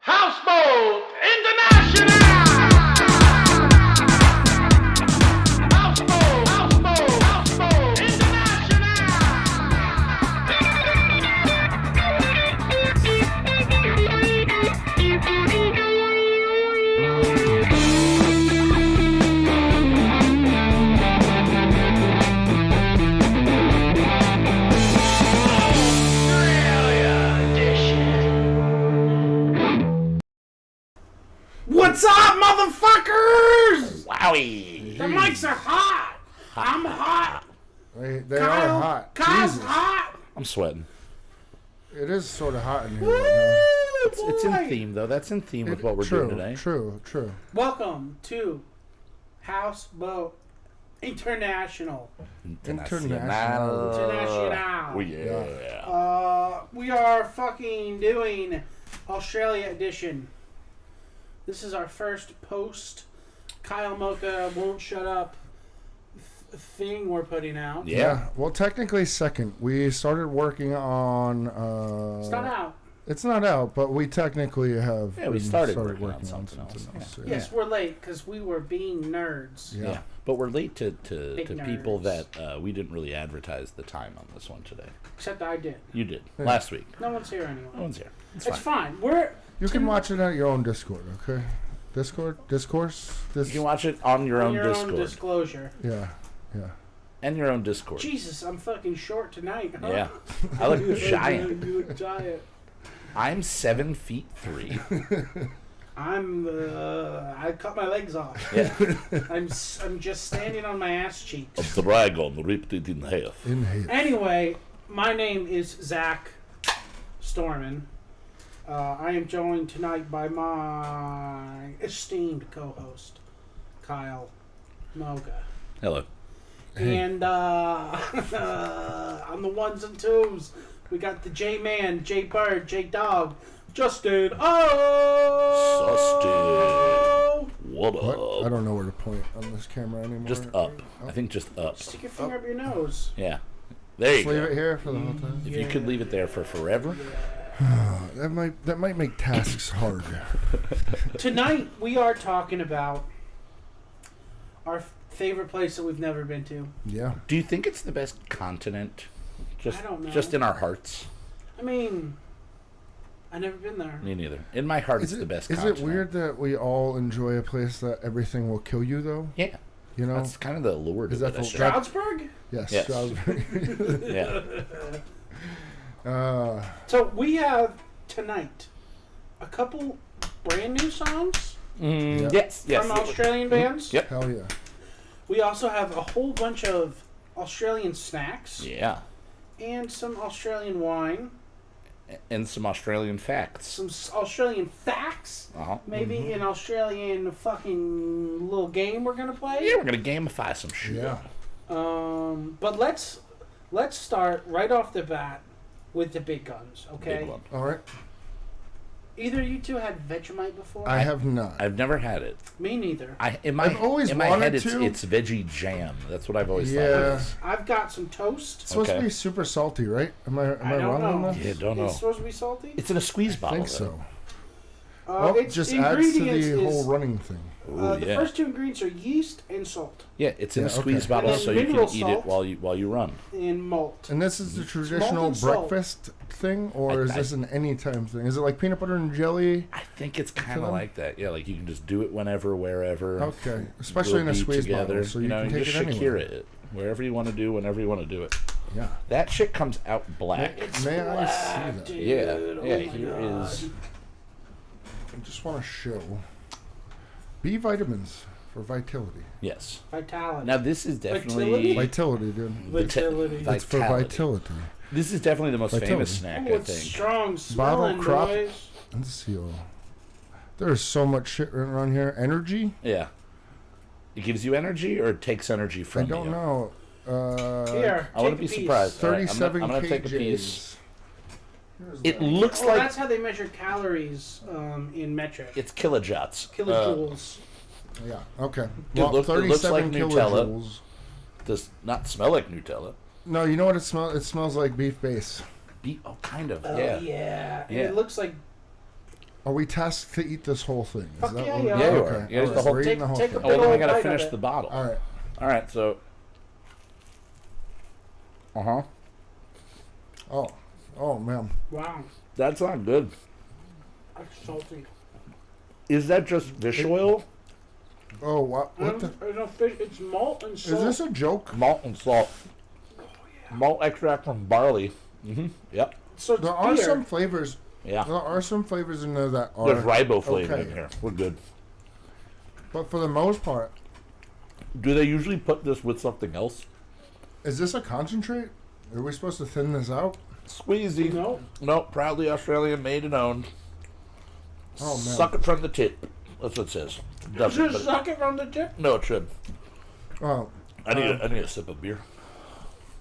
Houseboat International! Houseboat, Houseboat, Houseboat What's up, motherfuckers? Wowie! The mics are hot. I'm hot. They are hot. Kyle's Jesus. hot. I'm sweating. It is sort of hot in here right It's in theme, though. That's in theme now. with what we're doing today. True. Welcome to Houseboat International. International. Oh, yeah. We are fucking doing Australia edition. This is our first post Kyle Mocha Won't Shut Up thing we're putting out. Yeah. Well, technically second. We started working on... It's not out. It's not out, but we technically have... Yeah, we started working on something else. else. Yeah. Yes, we're late because we were being nerds. Yeah. But we're late to Big people nerds. that we didn't really advertise the time on this one today. Except I did. You did. Last week. No one's here anyway. No one's here. It's It's fine. fine. You can watch it at your own Discord, okay? Discourse? You can watch it on your own Your Discord. own disclosure. Yeah. And your own Discord. Jesus, I'm fucking short tonight. Huh? Yeah. I look giant. You look giant. I'm 7'3". I cut my legs off. Yeah. I'm just standing on my ass cheeks. A dragon ripped it in half. Anyway, my name is Zach Storman. I am joined tonight by my esteemed co-host, Kyle Moga. Hello. Hey. And on the ones and twos, we got the J-Man, J-Bird, J-Dog, Justin. Oh! What up? What? I don't know where to point on this camera anymore. Just up. I think just up. Stick your finger up your nose. Yeah. There you Just leave go. it here for the whole time. If you could leave it there for forever. That might make tasks hard. Tonight, we are talking about our favorite place that we've never been to. Yeah. Do you think it's the best continent? I don't know. Just in our hearts? I mean, I've never been there. Me neither. In my heart, it's the best Is continent. it weird that we all enjoy a place that everything will kill you, though? Yeah. You know? That's kind of the allure to Is it. that I the- think. Stroudsburg? Yes. Yes. Stroudsburg. Yeah. So we have tonight a couple brand new songs Yeah. Yes. Yes. from Australian bands. Yep. Hell yeah. We also have a whole bunch of Australian snacks Yeah. and some Australian wine, And some Australian facts. some Australian facts, Uh-huh. maybe an Australian fucking little game we're gonna play. Yeah, we're gonna gamify some shit. Yeah. But let's start right off the bat with the big guns, okay? Big one. All right. Either you two had Vegemite before? I have not. I've never had it. Me neither. I've always in my wanted head, to. it's veggie jam. That's what I've always thought. Yeah. It was. I've got some toast. It's supposed Okay. to be super salty, right? Am I I don't wrong on know. that? Yeah, don't know. It's supposed to be salty? It's in a squeeze I bottle. think so. Well, It just adds to the whole running thing. Ooh, the yeah. first two ingredients are yeast and salt Yeah, it's in a Yeah, squeeze okay. bottle, And then so you can mineral eat salt. it while you run. and malt. And this is the traditional and salt. breakfast thing, or is I- this an anytime thing? Is it like peanut butter and jelly? I think it's kind of them? like that. Yeah, like you can just do it whenever, wherever. Okay, especially in a We'll be squeeze together. bottle, so you can take just it anywhere. Shakira it wherever you want to do, whenever you want to do it. Yeah. That shit comes out black. It's May I black, see that? dude. Yeah, Oh yeah. my Here God. is. I just want to show B vitamins for vitality. Yes. Vitality. Now this is Vitality? definitely Vitality, dude. Vitality. It's for vitality. This is definitely the most Vitality. famous snack, Oh, I it's think. strong smelling, crop. boys. Let's see. There's so much shit running around here. Energy? Yeah. It gives you energy, or it takes energy from I don't you. know. Here, I want take to a be piece. surprised. All right, 37 I'm gonna kgs. take a piece. Here's It that. looks Oh, like that's how they measure calories in metric. it's kilojoules. Kilojoules. Yeah. Okay. It Well, looks like 37 Nutella. kilojoules. Does not smell like Nutella. No, you know what it smells? It smells like beef base. Oh, kind of. Oh, yeah. yeah. And Yeah. it looks like Are we tasked to eat this whole thing? Fuck that yeah, what- yeah. Yeah, you okay. are. Yeah, All it's the right, whole- we're eating the whole take thing. a Oh, then we Little gotta bite finish of it. the bottle. All right. All right, so. Oh man. Wow. That's not good. That's salty. Is that just fish oil? Oh, what the? It's malt and Is salt. this a joke? Malt and salt. Malt extract from barley. Yep. So it's There are beer. some flavors. Yeah. There are some flavors in there that are. There's riboflavin okay. in here. We're good. But for the most part, Do they usually put this with something else? is this a concentrate? Are we supposed to thin this out? Squeezy. No. Nope. Proudly Australian, made and owned. Oh, man. Suck it from the tip. That's what it says. Doesn't, Just but- suck it from the tip. No, it should. Oh, I need a sip of beer.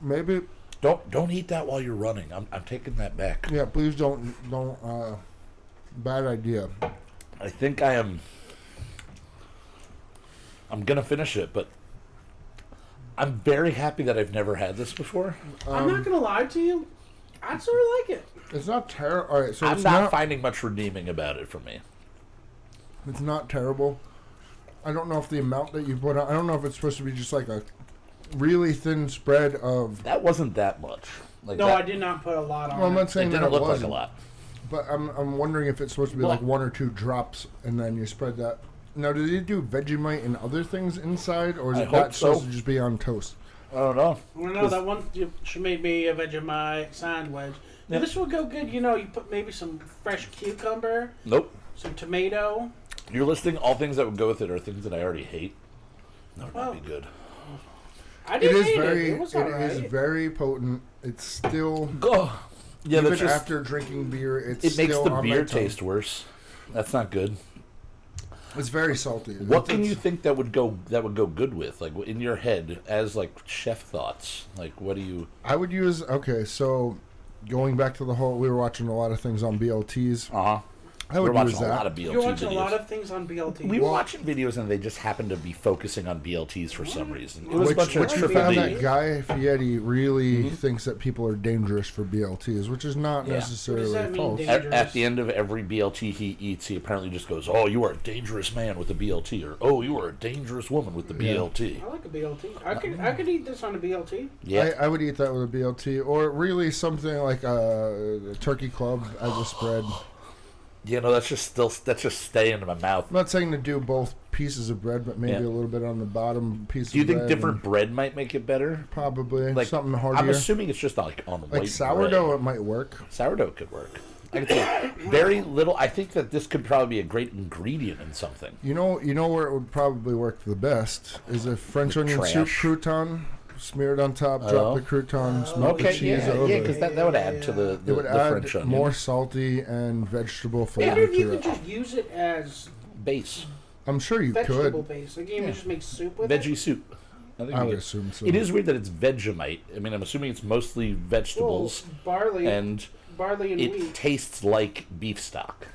maybe. Don't eat that while you're running. I'm taking that back. Yeah, please don't. Bad idea. I think I'm gonna finish it, but I'm very happy that I've never had this before. I'm not gonna lie to you. I sort of like it. It's not terrible. All right, so I'm it's not not. finding much redeeming about it for me. It's not terrible. I don't know if the amount that you put on. I don't know if it's supposed to be just like a really thin spread of. That wasn't that much. Like No, that, I did not put a lot on Well, I'm it. not It saying that didn't it look like wasn't, a lot. but I'm wondering if it's supposed to be Well- like 1 or 2 drops, and then you spread that. Now, do they do Vegemite and other things inside, or is I it hope that supposed so. to just be on toast? I don't know. Well, no, that one she made me a Vegemite sandwich. Now, Yep. this would go good. You know, you put maybe some fresh cucumber, Nope. some tomato. You're listing all things that would go with it are things that I already hate. That would not Oh. be good. I It didn't is hate very. it. It was It alright. is very potent. It's still. Go. Yeah, even that's just, after drinking beer, it's it makes still the on my beer tongue. taste worse. That's not good. It's very salty. What can It's- you think that would go good with? Like in your head as like chef thoughts. Like what do you? I would use. Okay, so going back to the whole, we were watching a lot of things on BLTs. I We're would watching use a lot that. of BLT You're watching videos. a lot of things on BLT. We were Well- watching videos and they just happened to be focusing on BLTs for some reason. It was a bunch Which of we triple found D. that Guy Fieri really thinks that people are dangerous for BLTs, which is not Yeah. necessarily What does that mean, false. dangerous? At the end of every BLT he eats, he apparently just goes, "Oh, you are a dangerous man with a BLT," or "Oh, you are a dangerous woman with the BLT." I like a BLT. I could eat this on a BLT. Yeah, I would eat that with a BLT, or really something like a turkey club as a spread. you know that's just staying in my mouth. I'm not saying to do both pieces of bread, but maybe Yeah. a little bit on the bottom piece Do you of think bread. different and bread might make it better? Probably. Like Something I'm heartier. assuming it's just like on white Like sourdough, bread. it might work. Sourdough could work. I could say very little. I think that this could probably be a great ingredient in something. You know where it would probably work the best is a French onion soup trash. crouton, smeared on top, Oh. drop the croutons, melt the Okay, cheese yeah, over. because that would add to the it would add French onion more salty and vegetable Maybe flavor if you to could it. just use it as base I'm sure you vegetable could. base. Like you can Yeah. just make soup with veggie it. soup. I think I we would could- assume so. It is weird that it's Vegemite. I mean, I'm assuming it's mostly vegetables, Well, barley and and it wheat. tastes like beef stock.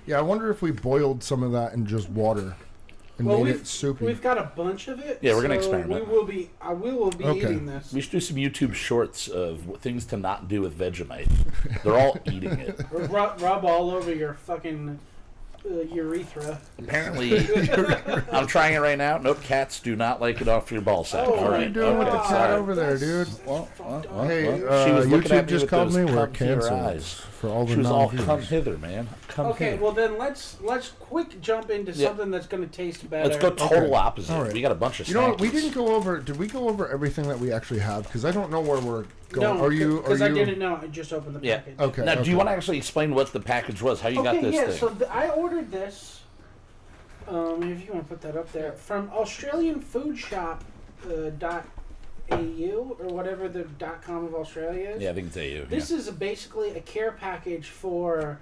Yeah, I wonder if we boiled some of that in just water and Well, made it soupy. We've got a bunch of it. Yeah, we're gonna so experiment. We will be Okay. eating this. We should do some YouTube shorts of things to not do with Vegemite. They're all eating it. Rub all over your fucking urethra. Apparently, I'm trying it right now. Nope, cats do not like it off your ball sack. Oh, all What are right, you doing with the okay, cat sorry. over there, dude? Hey, She was looking YouTube at me just with called those me. We're come to your canceled eyes. for all the She was all come non-viewers. hither, man. Come Okay, hither. well then let's quick jump into Yeah. something that's going to taste better. Let's go total Okay. opposite. All right. We got a bunch of You know what? We snackies. didn't go over. Did we go over everything that we actually have? Because I don't know where we're going. No, Are you? because Are I you? didn't know. I just opened the Yeah. package. Okay. Now, do you okay. want to actually explain what the package was? How you got this yeah, thing? so I ordered this. If you want to put that up there, from Australian Food Shop .au or whatever the .com of Australia is. Yeah, I think it's AU. This is basically a care package for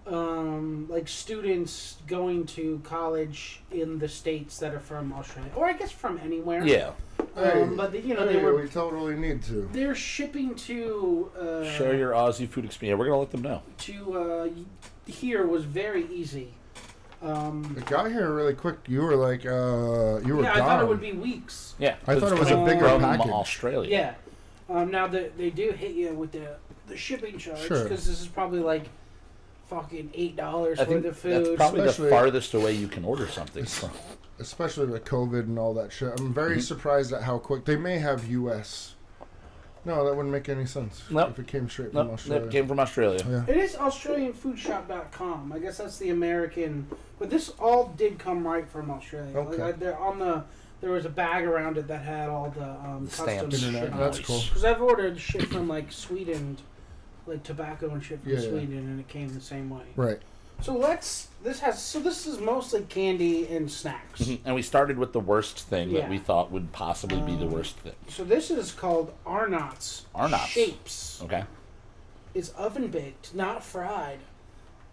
like students going to college in the states that are from Australia, or I guess from anywhere. Yeah. Hey, But they hey, were we totally need to. they're shipping to Share your Aussie food experience. Yeah, we're gonna let them know. here was very easy. It got here really quick. You were like, you were Yeah, I gone. thought it would be weeks. Yeah, I thought it was it's a coming bigger from package. Australia. Yeah. Now they do hit you with the shipping charge Sure. because this is probably like fucking $8 I think worth of food. that's probably Especially- the farthest away you can order something from. Especially with COVID and all that shit. I'm very surprised at how quick. They may have U.S. No, that wouldn't make any sense. Nope. If it came straight from Nope, Australia. that came from Australia. Yeah. It is AustralianFoodShop.com. I guess that's the American, but this all did come right from Australia. Okay. Like, there was a bag around it that had all the Stamps. customs Internet. shit. That's Nice. cool. Because I've ordered shit from like Sweden, like tobacco and shit from Yeah. Sweden, and it came the same way. Right. So this is mostly candy and snacks. Mhm. And we started with the worst thing Yeah. that we thought would possibly be the worst thing. So this is called Arnott's. Arnott's. Shapes. Okay. It's oven baked, not fried.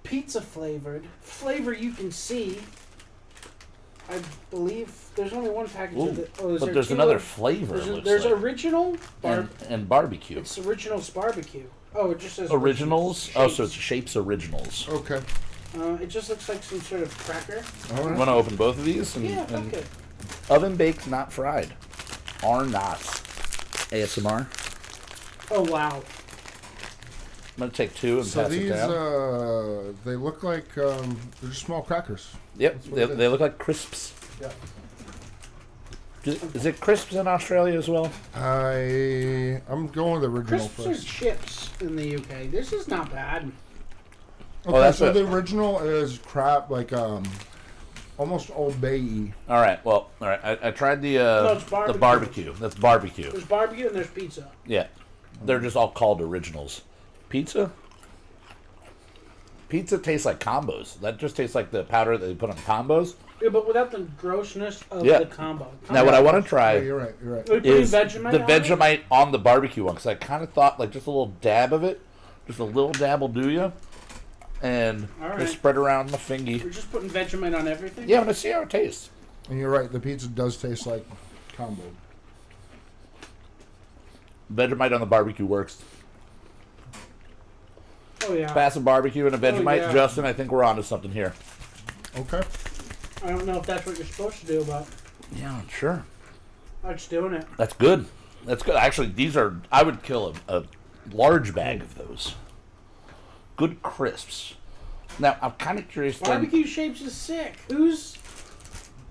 Pizza flavored. Flavor you can see. I believe there's only one package Ooh, of it. but there's another flavor. it looks There's like. original and barbecue. It's originals barbecue. Oh, it just says Originals. Oh, so it's Shapes. Shapes Originals. Okay. It just looks like some sort of cracker. All right. Want to open both of these? And, Yeah, and okay. oven baked, not fried. Arnott's. ASMR. Oh wow. I'm gonna take two and So pass these, it down. they look like they're just small crackers. Yep, that's what they, it is. they look like crisps. Yeah. Is it crisps in Australia as well? I'm going with the original Crisps are first. chips in the UK. This is not bad. Okay, that's so it. the original is crap, like almost Old Bay-y. All right. Well, all right. I tried the it's barbecue. the barbecue. That's barbecue. There's barbecue and there's pizza. Yeah, they're just all called originals. Pizza. Pizza tastes like combos. That just tastes like the powder that they put on combos. Yeah, but without the grossness of Yeah. the combo. Now, what I want to Yeah, try you're right. You're right. Are we putting is Vegemite the on it? Vegemite on the barbecue one, because I kind of thought like just a little dab of it, just a little dab will do you, and All right. just spread around my fingy. We're just putting Vegemite on everything? Yeah, I'm gonna see how it tastes. And you're right. The pizza does taste like combo. Vegemite on the barbecue works. Oh, yeah. Pass a barbecue and a Vegemite, yeah. Justin. I think we're onto something here. Okay. I don't know if that's what you're supposed to do, but Yeah, sure. I'm just doing it. That's good. That's good. Actually, these are. I would kill a large bag of those. Good crisps. Now, I'm kind of curious. then- Barbecue Shapes is sick. Who's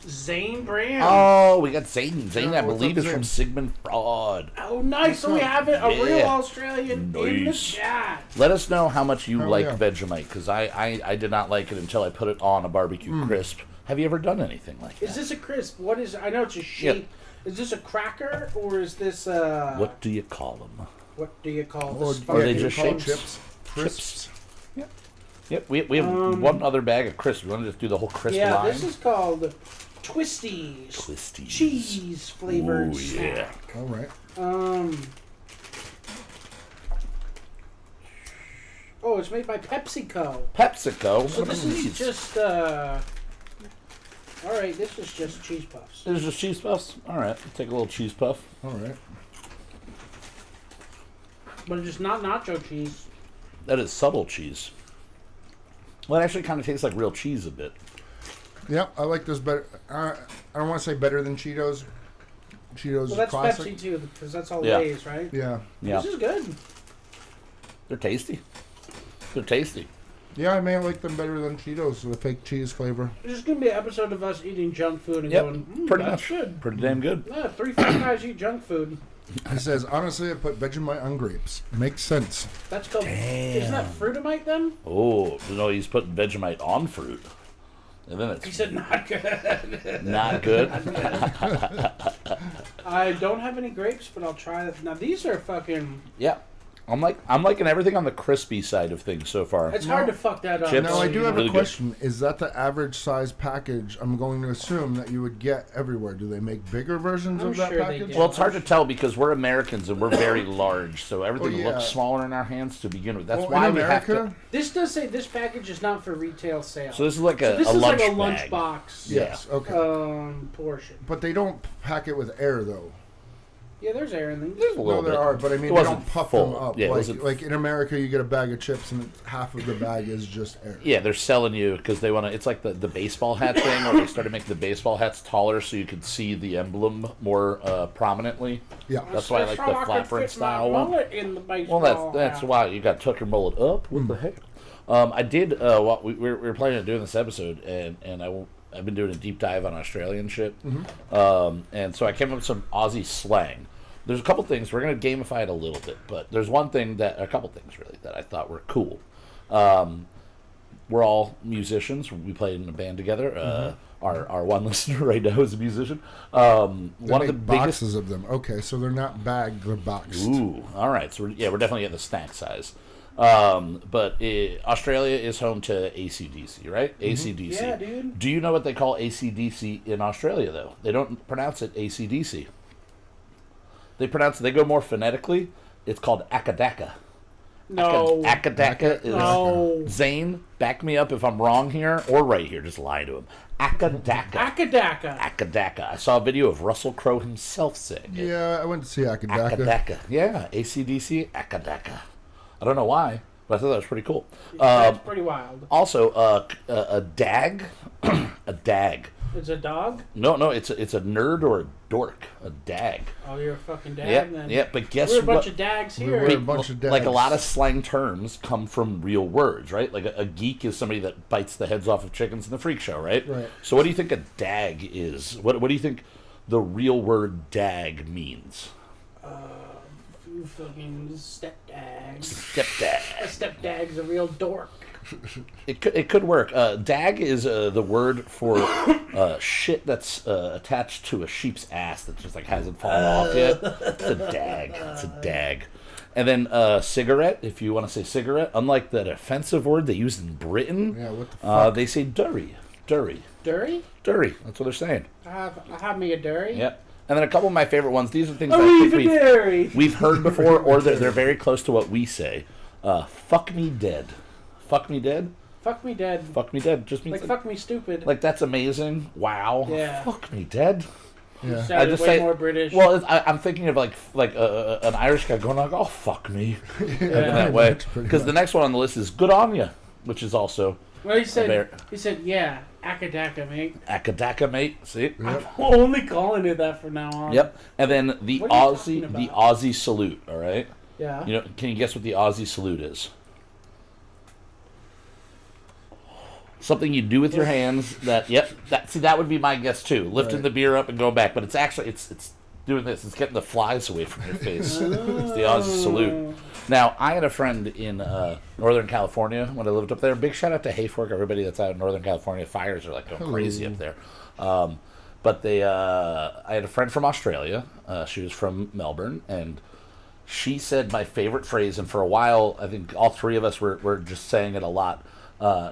Zane Brand? Oh, we got Zane. Zane, Yeah, I what's believe, up, is from Zane? Sigmund Fraud. Oh, nice. So we have it, a real Yeah. Australian in the Nice. chat. Let us know how much you Hell like yeah. Vegemite, because I did not like it until I put it on a barbecue crisp. Have you ever done anything like that? Is this a crisp? What is? I know it's a shape. Is this a cracker or is this What do you call them? What do you call Or this? Are they you just call it shapes? chips? Crisps. Yep, we have one other bag of crisps. You want to just do the whole crisp Yeah, line? this is called Twisties. Twisties. Cheese flavored Ooh, yeah. snack. All right. Oh, it's made by PepsiCo. PepsiCo. So What this are is these? just all right, this is just cheese puffs. This is just cheese puffs? All right, take a little cheese puff. All right. But it's just not nacho cheese. That is subtle cheese. Well, it actually kind of tastes like real cheese a bit. Yeah, I like this better. I don't want to say better than Cheetos. Cheetos Well, that's classic. Pepsi too, because that's all Yeah. Lay's, right? Yeah. Yeah, This is good. they're tasty. They're tasty. Yeah, I may like them better than Cheetos, the fake cheese flavor. There's just gonna be an episode of us eating junk food and Yep, going, pretty that's much. good. Pretty damn good. Yeah, 3-4 guys eat junk food. He says, honestly, I put Vegemite on grapes. Makes sense. That's called. Isn't that Fruitamite then? Oh, no, he's putting Vegemite on fruit. And then He it's said not good. not good. I don't have any grapes, but I'll try that. Now these are fucking. Yeah. I'm liking everything on the crispy side of things so far. It's hard to fuck that up. Chips. Now, I do have Really a good. question. Is that the average size package I'm going to assume that you would get everywhere? Do they make bigger versions I'm of that sure they package? do. Well, it's hard to tell because we're Americans and we're very large, so everything yeah. looks smaller in our hands to begin with. That's Well, why in we have America, to. This does say this package is not for retail sale. So this is like So a, this a is lunch like a bag. lunchbox. yes, okay. Portion. But they don't pack it with air, though. Yeah, there's air in these. There's a No, little there bit. are, but I mean, It they wasn't don't puff full. them up. Yeah, it wasn't- like in America, you get a bag of chips and half of the bag is just air. Yeah, they're selling you because they want to. It's like the baseball hat thing, where they started making the baseball hats taller so you could see the emblem more prominently. Yeah. That's why I like the flat brim style one. mullet in the baseball Well, that's hat. why you got tuck your mullet up. What the heck? I did. We were planning on doing this episode, and I've been doing a deep dive on Australian shit. And so I came up with some Aussie slang. There's a couple things. We're going to gamify it a little bit, but there's a couple things really that I thought were cool. We're all musicians. We played in a band together. Our one listener right now is a musician. One of the boxes biggest of them. Okay, so they're not bagged; they're boxed. Ooh, all right. So we're definitely getting the snack size. But Australia is home to AC/DC, right? AC/DC. Yeah, dude. Do you know what they call AC/DC in Australia, though? They don't pronounce it AC/DC. They go more phonetically. It's called Akadaka. No. Akadaka is... No. Zane, back me up if I'm wrong here, or right here. Just lie to him. Akadaka. Akadaka. Akadaka. I saw a video of Russell Crowe himself saying it. Yeah, I went to see Akadaka. Akadaka. Yeah, AC/DC, Akadaka. I don't know why, but I thought that was pretty cool. That's pretty wild. Also, a dag. A dag. It's a dog? No, it's a nerd or a dork. A dag. Oh, you're a fucking dag Yeah, then. yeah, but guess We're a what? bunch of dags here. We're a bunch of dags. Like a lot of slang terms come from real words, right? Like a geek is somebody that bites the heads off of chickens in the freak show, right? Right. So what do you think a dag is? What do you think the real word dag means? You fucking stepdag. Stepdag. A stepdag's a real dork. It could work. Dag is the word for shit that's attached to a sheep's ass that just like hasn't fallen off yet. It's a dag. It's a dag. And then cigarette, if you want to say cigarette, unlike that offensive word they used in Britain, Yeah, what the fuck? they say durry. Durry. Durry? Durry. That's what they're saying. I have me a durry. Yep. And then a couple of my favorite ones. These are things A that I think durry. we've heard before, or they're very close to what we say. Fuck me dead. Fuck me dead. Fuck me dead. Fuck me dead just means Like, fuck me stupid. like that's amazing. Wow. Yeah. Fuck me dead. Yeah. Sounded I just way say more British. Well, I'm thinking of like an Irish guy going like, "Oh fuck me," in that way. That's pretty Because the much. next one on the list is "Good on ya," which is also well, he said, Bear. yeah, Akadaka, mate. Akadaka, mate. See? Yep. I'm only calling it that from now on. Yep. And then the What are you talking the about? Aussie salute. All right. Yeah. You know, can you guess what the Aussie salute is? Something you do with your hands. That would be my guess too. Lifting Right. the beer up and going back, but it's actually it's doing this. It's getting the flies away from your face. It's the Aussie salute. Now, I had a friend in Northern California when I lived up there. Big shout out to Hayfork, everybody that's out in Northern California. Fires are like going crazy up there. But I had a friend from Australia. She was from Melbourne, and she said my favorite phrase, and for a while, I think all three of us were just saying it a lot.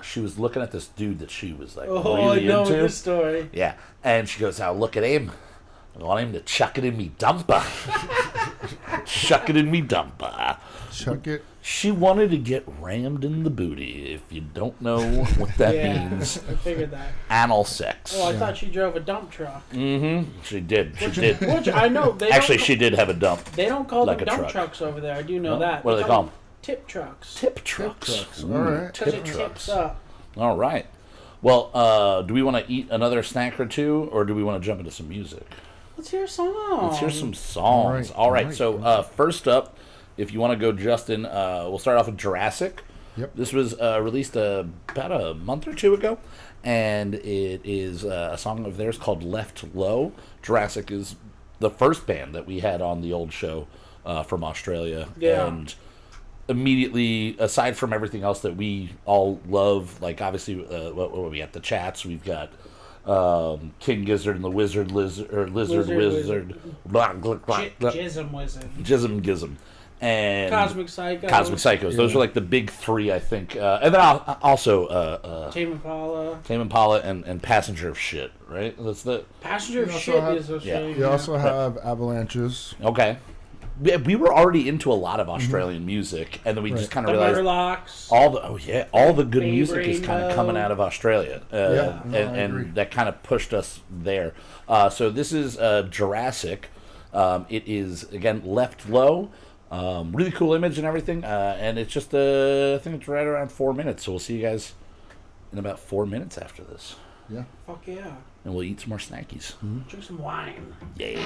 She was looking at this dude that she was like really I know into. this story. Yeah, and she goes, "Now look at him. I want him to chuck it in me dumper. Chuck it in me dumper." Chuck it. She wanted to get rammed in the booty. If you don't know what that Yeah, means, I figured that. anal sex. Oh, I thought she drove a dump truck. She did. She did. Which I know. They Actually, don't, she did have a dump. They don't call like them a dump truck. trucks over there. I do know No? that. What do they call them? Tip trucks. Tip trucks. trucks. Ooh, All right. Because Tip it trucks. tips up. All right. Well, do we want to eat another snack or two, or do we want to jump into some music? Let's hear a song. Let's hear some songs. All All right. right. So first up, if you want to go, Justin, we'll start off with Jurassic. Yep. This was released about a month or two ago, and it is a song of theirs called Left Low. Jurassic is the first band that we had on the old show from Australia. Yeah. And immediately, aside from everything else that we all love, like obviously, what we got the chats, we've got King Gizzard and the Wizard Lizard, Wizard. blah, blah, blah, blah. Jism Wizard. Jism Gizm, and Cosmic Psycho. Cosmic Psychos. Those are like the big three, I think. And then also Tame Impala. Tame Impala and Passenger of Shit, right? That's the Passenger of You also Shit have- is Australian. You also have avalanches. okay. We were already into a lot of Australian music, and then we just kind The of realized Murlocs. all the good Babe music is kind of Rainbow. coming out of Australia, Yeah, no, I agree. and that kind of pushed us there. So this is Jurassic. It is again Left Low. Really cool image and everything, and it's just I think it's right around 4 minutes. So we'll see you guys in about 4 minutes after this, Yeah. Fuck yeah. and we'll eat some more snackies. Drink some wine. Yeah.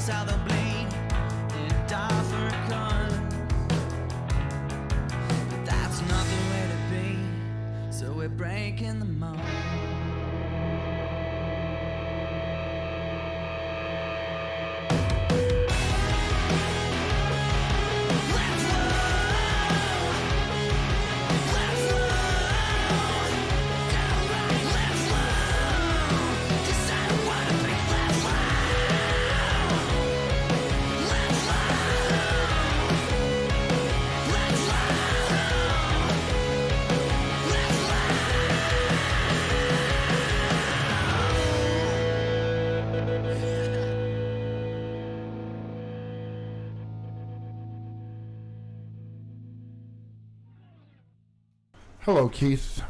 That's how they'll bleed and die for a cause. But that's not the way to be, so we're breaking the mold. Hello, Keith.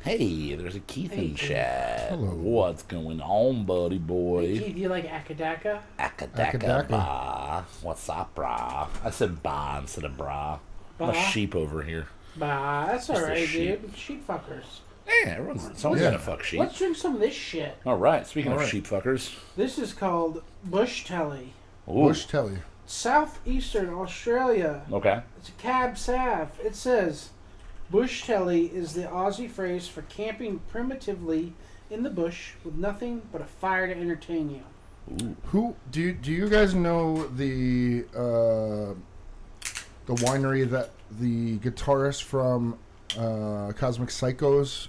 Hey, there's a Keith in chat. Hello. What's going on, buddy boy? Keith, you like Akadaka? Akadaka ba. What's up, brah? I said ba instead of bra. I'm a Ba? sheep over here. Bah, that's Just a alright, sheep. dude. Sheep fuckers. Yeah, someone's gonna fuck sheep. Let's drink some of this shit. All right, speaking of All right. sheep fuckers. This is called Bush Telly. Ooh, Bush Telly. Southeastern Australia. okay. It's a cab sav. It says, Bush Telly is the Aussie phrase for camping primitively in the bush with nothing but a fire to entertain you. Ooh. Who do you guys know the winery that the guitarist from Cosmic Psychos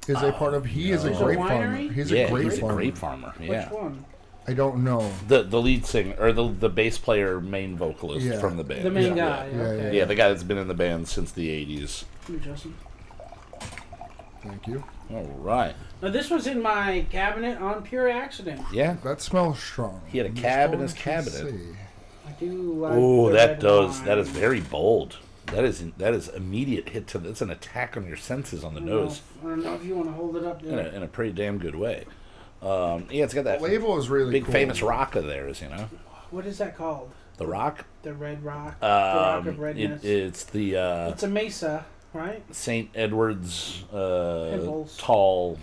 is a part of? He is a There's a grape farmer. winery? He's Yeah, a grape he's farmer. a grape farmer. Yeah. Which one? I don't know. The lead singer or the bass player, main vocalist Yeah. from the band. The main Yeah. guy. Yeah, Okay. Yeah, the guy that's been in the band since the 80s. Here, Justin. Thank you. All right. Now, this was in my cabinet on pure accident. Yeah. That smells strong. He had a I'm cab in just his going to cabinet. say. I do like Oh, the that red does. wine. That is very bold. That is immediate hit to. That's an attack on your senses on the nose I don't know if you want to hold it up, dude. in a pretty damn good way. Yeah, it's got that The label is really big cool. famous rock of theirs. You know, What is that called? the rock. The red rock. The rock of redness. It's the It's a mesa, right? St. Edward's Pimples. tall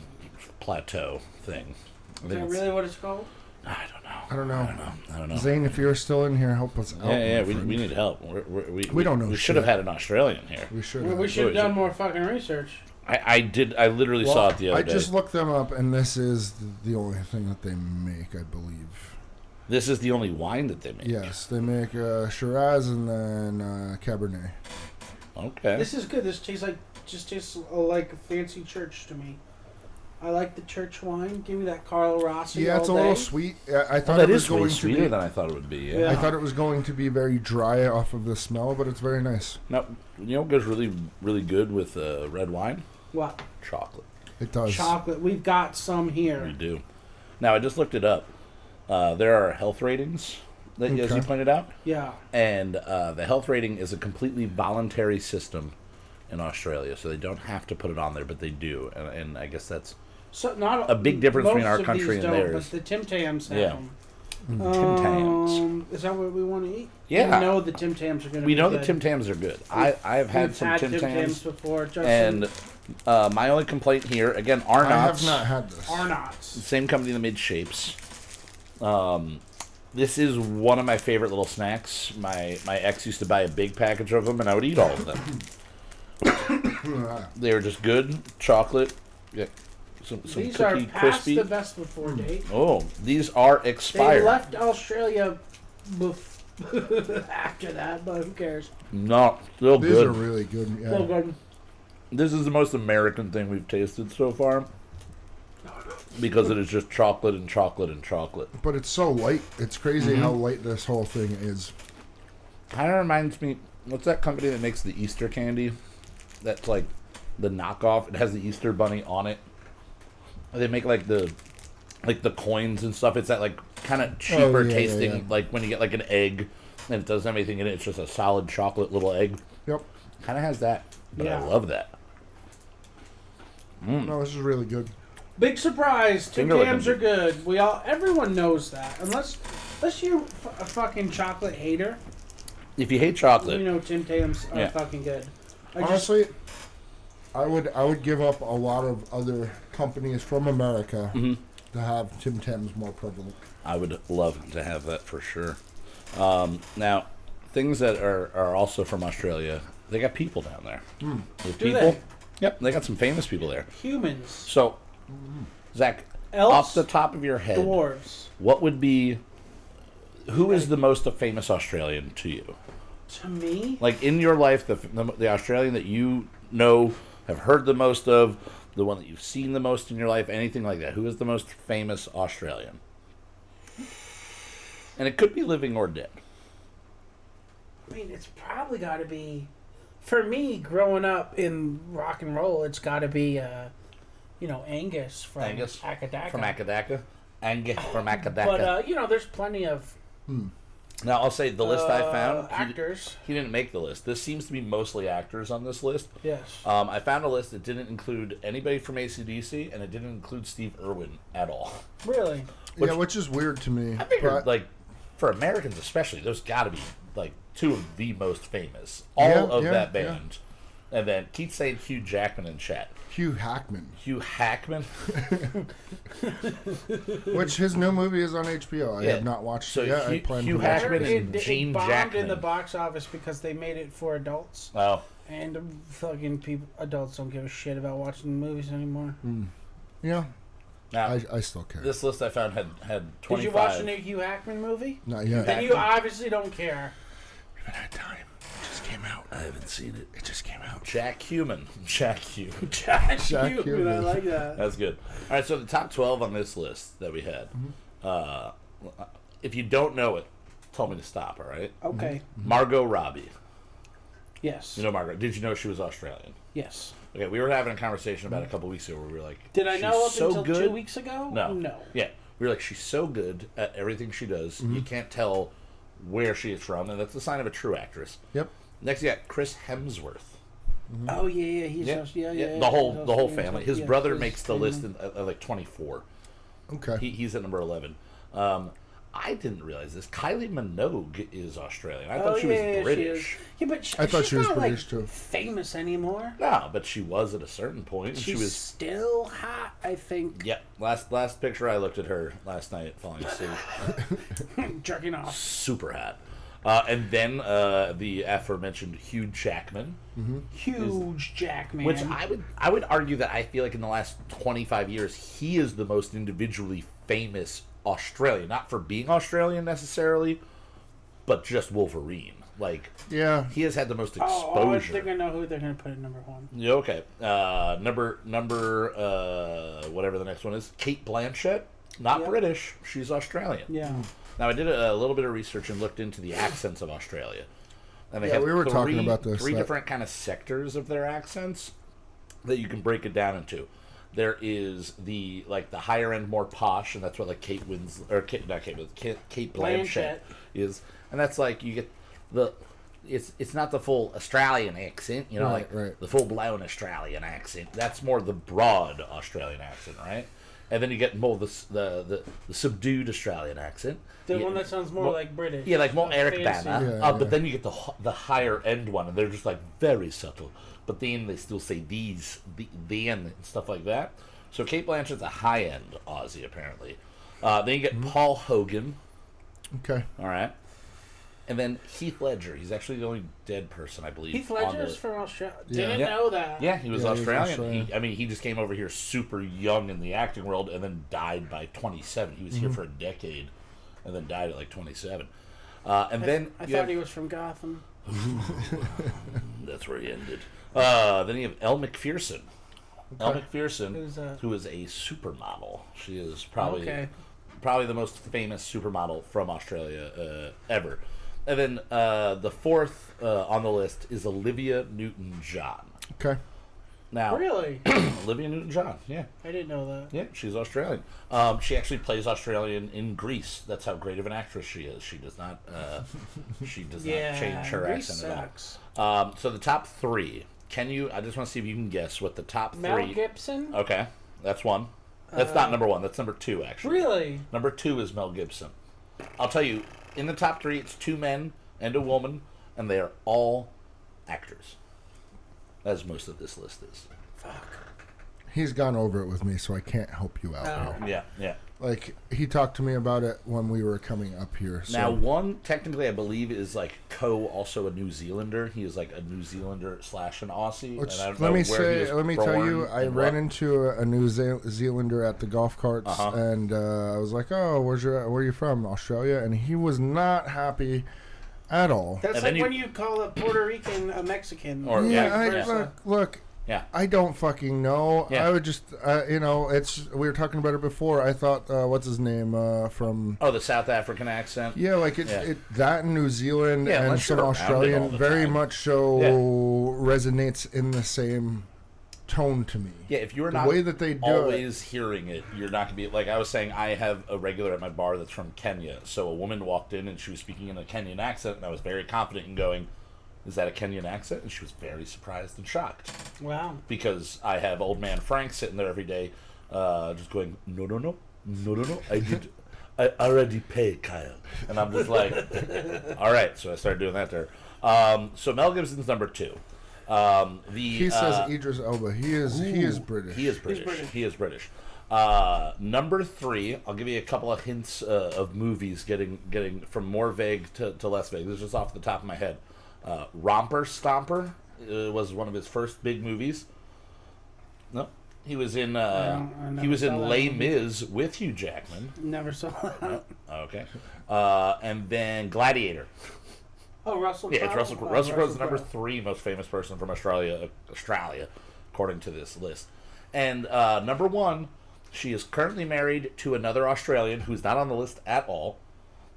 plateau thing. I Is think that it's- really what it's called? I don't know. I don't know. I don't know. Zane, if you're still in here, help us out. Yeah, my we friend. need help. We don't know We should have shit. had an Australian here. We should. Well, have. we should have What is done it? more fucking research. I did. I literally Well, saw it the other I day. just looked them up, and this is the only thing that they make, I believe. This is the only wine that they make. Yes, they make Shiraz and then Cabernet. Okay. This is good. This tastes like a fancy church to me. I like the church wine. Give me that Carlo Rossi. Yeah, it's a all little day. sweet. I thought that it was is going way to sweeter be. than I thought it would be. Yeah. Yeah. I thought it was going to be very dry off of the smell, but it's very nice. Now, you know what goes really, really good with red wine? What? Chocolate. It does. Chocolate. We've got some We here. do. Now, I just looked it up. There are health ratings, that, as Okay. you pointed out, Yeah. and the health rating is a completely voluntary system in Australia, so they don't have to put it on there, but they do, and I guess that's So not A big difference between most our of country these and don't, theirs. But the Tim Tams have Yeah. them. Tim Tams. Is that what we want to eat? Yeah. We know the Tim Tams are going to We be know good. the Tim Tams are good. I've had We've some had Tim Tams, before. Justin, and my only complaint here, again, I have Arnott's. not had this. Arnott's. Same company that made Shapes. This is one of my favorite little snacks. My ex used to buy a big package of them, and I would eat all of them. They were just good. Chocolate. Yeah. Some These are cookie past crispy. the best before date. Oh, these are They expired. left Australia after that, but who cares? No, still These good. are really good. Yeah. Still good. This is the most American thing we've tasted so far. Because it is just chocolate and chocolate and chocolate. But it's so light. It's crazy how light this whole thing is. Kind of reminds me, what's that company that makes the Easter candy? That's like the knockoff. It has the Easter bunny on it. They make like the coins and stuff. It's that like kind of cheaper yeah, tasting, yeah. like when you get like an egg and it doesn't have anything in it. It's just a solid chocolate little egg. Yep. Kind of has that, but Yeah. I love that. No, this is really good. Big surprise. Tim Finger Tams licking. are good. Everyone knows that. Unless you're a fucking chocolate hater, If you hate chocolate, you know Tim Tams are Yeah. fucking good. I just, Honestly, I would give up a lot of other companies from America to have Tim Tams more prevalent. I would love to have that for sure. Now, things that are also from Australia, they got people down there. There's Do people. they? Yep, they got some famous people there. Humans. So, Zach, Elves? off the top of your head, Dwarves. what would be... Who is the most famous Australian to you? To me? Like, in your life, the Australian that you know, have heard the most of, the one that you've seen the most in your life, anything like that. Who is the most famous Australian? And it could be living or dead. I mean, it's probably got to be... For me, growing up in rock and roll, it's got to be, Angus from Akadaka. From Akadaka. Angus from Akadaka. But, there's plenty of... Now, I'll say the list I found... Actors. He didn't make the list. This seems to be mostly actors on this list. Yes. I found a list that didn't include anybody from AC/DC, and it didn't include Steve Irwin at all. Really? Which is weird to me. I figured, but- for Americans especially, those got to be, two of the most famous. All of that band. Yeah. And then Keith saying Hugh Jackman in chat. Hugh Hackman. Hugh Hackman? Which his new movie is on HBO. I have not watched it yet. I plan Hugh to watch Hackman it. and Gene it bombed Jackman. in the box office because they made it for adults. Oh. And fucking adults don't give a shit about watching movies anymore. Yeah. Now, I still care. this list I found had 25. Did you watch the new Hugh Hackman movie? Not yet. Then you obviously don't care. We haven't had time. It just came out. I haven't seen it. It just came out. Jack Human. Jack Jack Human. Human. I like that. That's good. All right, so the top 12 on this list that we had. If you don't know it, tell me to stop, all right? Okay. Margot Robbie. Yes. You know Margot. Did you know she was Australian? Yes. Okay, we were having a conversation about it a couple weeks ago where we were like... Did I know up so until good. 2 weeks ago? No. No. Yeah. We were like, she's so good at everything she does, you can't tell where she is from, and that's the sign of a true actress. Yep. Next, you got Chris Hemsworth. Oh yeah, he's yeah. The whole family. His brother his makes the list at 24. Okay. He's at number 11. I didn't realize this. Kylie Minogue is Australian. I thought she was British. But I thought she's she was not, British, too. Famous anymore. No, but she was at a certain point. She's she was still hot, I think. Yep. Last picture I looked at her last night falling asleep. Jerking off. Super hot. And then the aforementioned Hugh Jackman. Huge Jackman. Which I would argue that I feel like in the last 25 years he is the most individually famous Australian. Not for being Australian necessarily, but just Wolverine. Like, yeah, he has had the most Oh, I exposure. think I know who they're going to put at number one. Yeah, okay. Number whatever the next one is. Kate Blanchett. Not British. She's Australian. Yeah. Now, I did a little bit of research and looked into the accents of Australia. And they have we were talking about this. Three different kind of sectors of their accents that you can break it down into. There is the higher end, more posh, and that's what Kate Blanchett is, and that's like you get it's not the full Australian accent, right. the full blown Australian accent. That's more the broad Australian accent, right? And then you get more the subdued Australian accent. The one that sounds more like British. Yeah, like more Eric fancy. Bana. Yeah, But then you get the higher end one, and they're just very subtle. But then they still say and stuff like that. So Kate Blanchett's a high end Aussie apparently. Then you get Paul Hogan. Okay. All right. And then Heath Ledger. He's actually the only dead person, I believe. Heath Ledger's from Australia. Yeah. Didn't know that. Yeah, he was Yeah, he was Australian. Australian. He just came over here super young in the acting world and then died by 27. He was here for a decade and then died at 27. And then I thought he was from Gotham. that's where he ended. Then you have Elle Macpherson. Okay. Elle Macpherson, Who's that? who is a supermodel. She is probably Okay. the most famous supermodel from Australia ever. And then the fourth on the list is Olivia Newton-John. Okay. Now, Really? Olivia Newton-John, yeah. I didn't know that. Yeah, she's Australian. She actually plays Australian in Greece. That's how great of an actress she is. She does not change her Grease accent sucks. at all. So the top three. I just want to see if you can guess what the top Mel three. Gibson? Okay, that's one. That's not number one. That's number two, actually. Really? Number two is Mel Gibson. I'll tell you, in the top three, it's two men and a woman, and they are all actors. As most of this list is. Fuck. He's gone over it with me, so I can't help you out Oh. here. Yeah. Like, he talked to me about it when we were coming up here. So. Now, one, technically, I believe, is like also a New Zealander. He is like a New Zealander / an Aussie. Which, and I don't let know me where say, he was let me tell born you, I and ran what. into a New Zealander at the golf carts, Uh-huh. and I was like, "Oh, where are you from? Australia?" And he was not happy at all. That's And like then when you call a Puerto Rican a Mexican. Or- Yeah, vice I, versa. look, Yeah. I don't fucking know. Yeah. I would just, it's. We were talking about it before. I thought, what's his name from? Oh, the South African accent. Yeah, like that in New Zealand Yeah, and unless some you're around it all Australian the very time. much so Yeah. resonates in the same tone to me. Yeah, if you're The not way that they do always hearing it, you're not going to be... Like I was saying, I have a regular at my bar that's from Kenya. So a woman walked in and she was speaking in a Kenyan accent, and I was very confident in going, is that a Kenyan accent? And she was very surprised and shocked. Wow. Because I have old man Frank sitting there every day just going, no, I already pay, Kyle. And I'm just like, all right. So I started doing that to her. So Mel Gibson's number 2. He says Idris Elba. He is British. He is British. Number 3, I'll give you a couple of hints of movies getting from more vague to less vague. This is just off the top of my head. Romper Stomper was one of his first big movies. No, he was in I never saw that Les movie. Mis with Hugh Jackman. Never saw that. Okay, and then Gladiator. Oh, Russell Yeah, it's Crowe? Russell Crowe. Oh, Russell Crowe's the number Crowe. 3 most famous person from Australia, according to this list. And number 1, she is currently married to another Australian who's not on the list at all.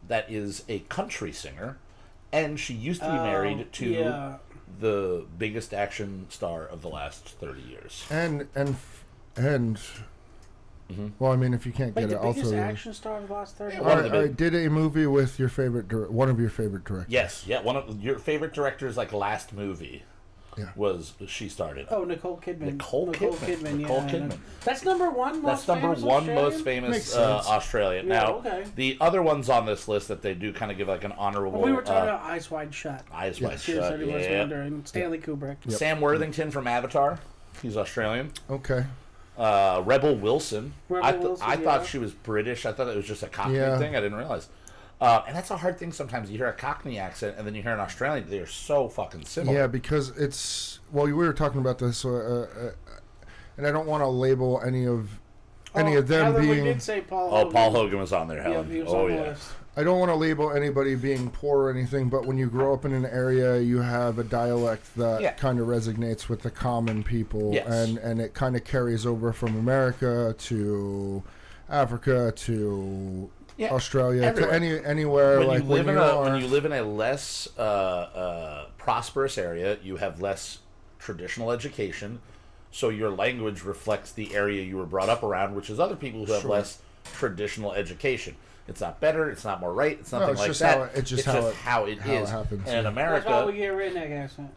That is a country singer, and she used to be married to yeah. the biggest action star of the last 30 years. And well, I mean, if you can't Wait, get the it, biggest also. action star of the last 30 One of the I big- did a movie with your favorite, one of your favorite directors. Yes, yeah, one of your favorite directors' like last movie Yeah. was she started. Oh, Nicole Kidman. Nicole Kidman. Nicole yeah, Kidman. That's number 1 most That's number famous 1 Australian? most famous Makes sense. Australian. Yeah, Now, okay. the other ones on this list that they do kind of give like an honorable. We were talking about Eyes Wide Shut. Eyes Wide Tears Shut. Everyone's Yeah. wondering. Stanley Kubrick. Yep. Sam Worthington from Avatar. He's Australian. Okay. Rebel Wilson. Rebel I Wilson, thought yeah. she was British. I thought it was just a Cockney Yeah. thing. I didn't realize. And that's a hard thing sometimes. You hear a Cockney accent and then you hear an Australian. They're so fucking similar. Yeah, because it's we were talking about this, and I don't want to label any of them Heather, we being. did say Paul Oh, Hogan. Paul Hogan was on there, Yeah, Helen. he was Oh, on the yeah. list. I don't want to label anybody being poor or anything, but when you grow up in an area, you have a dialect that Yeah. kind of resonates with the common people, Yes. and it kind of carries over from America to Africa to Yeah, Australia everywhere. to anywhere. When like you live when when you live in a less prosperous area, you have less traditional education, so your language reflects the area you were brought up around, which is other people who have Sure. less traditional education. It's not better. It's not more right. It's nothing it's like just that. how it- it's just how how it it is. happens, And in yeah. That's why America, we get a redneck accent.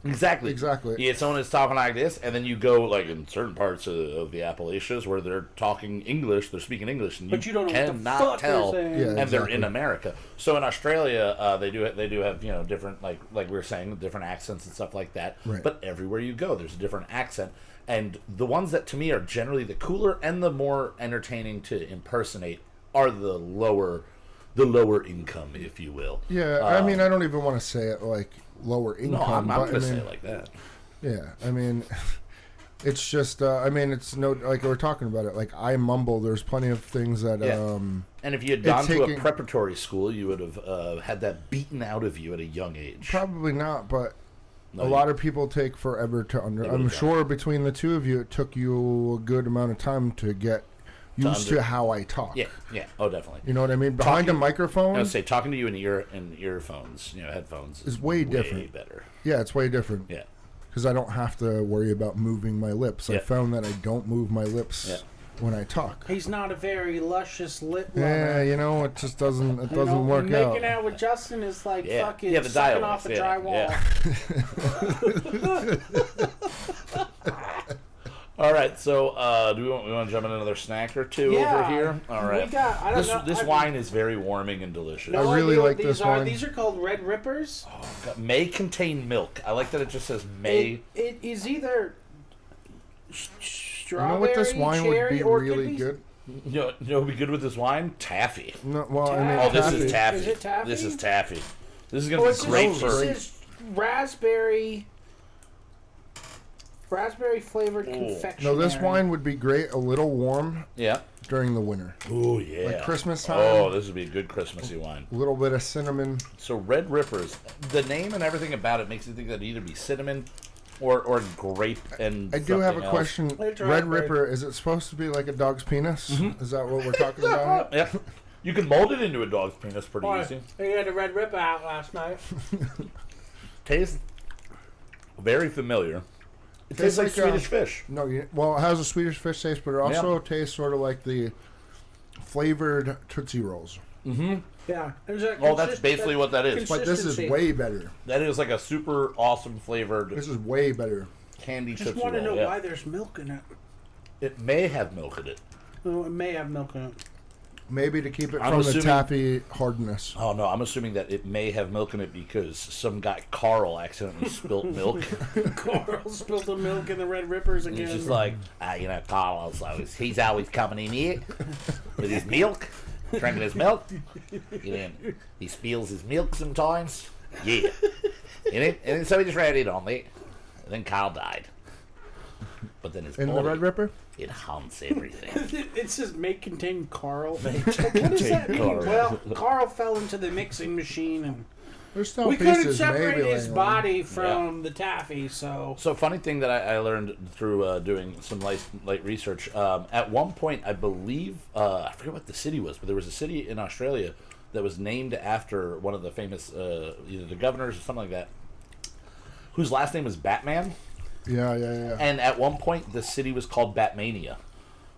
exactly. Exactly. Someone is talking like this, and then you go like in certain parts of the Appalachians where they're talking English, they're speaking English, and But you don't know what the cannot fuck they're tell. saying. Yeah, And they're exactly. in America. So in Australia, they do have different like we were saying, different accents and stuff like that. Right. But everywhere you go, there's a different accent, and the ones that to me are generally the cooler and the more entertaining to impersonate are the lower income, if you will. Yeah, I mean, I don't even want to say it like lower No, income. I'm not but, going to I say mean, it like that. Yeah, I mean, it's just. I mean, it's no like we're talking about it. Like I mumble. There's plenty of things that. Yeah. And if you had gone to a taking- preparatory school, you would have had that beaten out of you at a young age. Probably not, but No, a you- lot of people take forever to under. They I'm really sure between the two of you, it took you a good amount of time to get used to how I talk. Yeah, oh, definitely. You know what I mean? Behind a microphone, I would say talking to you in earphones, headphones Is way different. better. yeah, it's way different. Yeah, Because I don't have to worry about moving my lips. I Yeah. found that I don't move my lips Yeah. when I talk. He's not a very luscious lip lover. Yeah, it just doesn't. It You know, doesn't work making out. out with Justin is like Yeah. fucking Yeah, the sucking dialogue, off a yeah, drywall. yeah. All right, so do we want to jump in another snack or two Yeah, over here? All right. we got- I don't know, This I- wine is very warming and delicious. No I really idea what like these this are. one. These are called Red Rippers. May contain milk. I like that it just says may. It is either You know strawberry, what this wine would cherry, be or it could really be good? You know what'd be good with this wine? Taffy. No, well, I mean, Oh, this taffy. is taffy. Is it taffy? This is taffy. This is gonna Oh, be great for. This is raspberry flavored confectionery. No, this wine would be great, a little warm Yeah. during the winter. Oh yeah. Like Christmas time. Oh, this would be a good Christmassy wine. A little bit of cinnamon. So Red Rippers, the name and everything about it makes you think that it'd either be cinnamon or grape and. I do have a something else. question. It's Red raspberry. Ripper, is it supposed to be like a dog's penis? Is that what we're talking about? Yeah. You can mold it into a dog's penis pretty easy. You had a Red Ripper out last night. Tastes very familiar. It tastes like Swedish fish. No, well, it has a Swedish fish taste, but it also tastes sort of like the flavored Tootsie Rolls. Mm-hmm. Yeah. Oh, that's basically what that is. But this is Consistency. way better. That is like a super awesome flavored This is way better. candy Just Tootsie want to Roll. know Yeah. why there's milk in it. It may have milk in it. Oh, it may have milk in it. Maybe to keep it I'm from the assuming- taffy hardness. Oh no, I'm assuming that it may have milk in it because some guy Carl accidentally spilt milk. Carl spilled the milk in the Red Rippers And again. he's just like, Carlos, he's always coming in here with his milk, drinking his milk. And then he spills his milk sometimes. Yeah. And then so he just ran it on there. And then Carl died. But then his In the body, Red Ripper? it haunts everything. It says may contain Carl. What does that mean? Carl. Well, Carl fell into the mixing machine and There's still we couldn't pieces separate maybe his laying body from the taffy, so... So funny thing that I learned through doing some light research. At one point, I believe I forget what the city was, but there was a city in Australia that was named after one of the famous either the governors or something like that, whose last name was Batman. Yeah. And at one point, the city was called Batmania.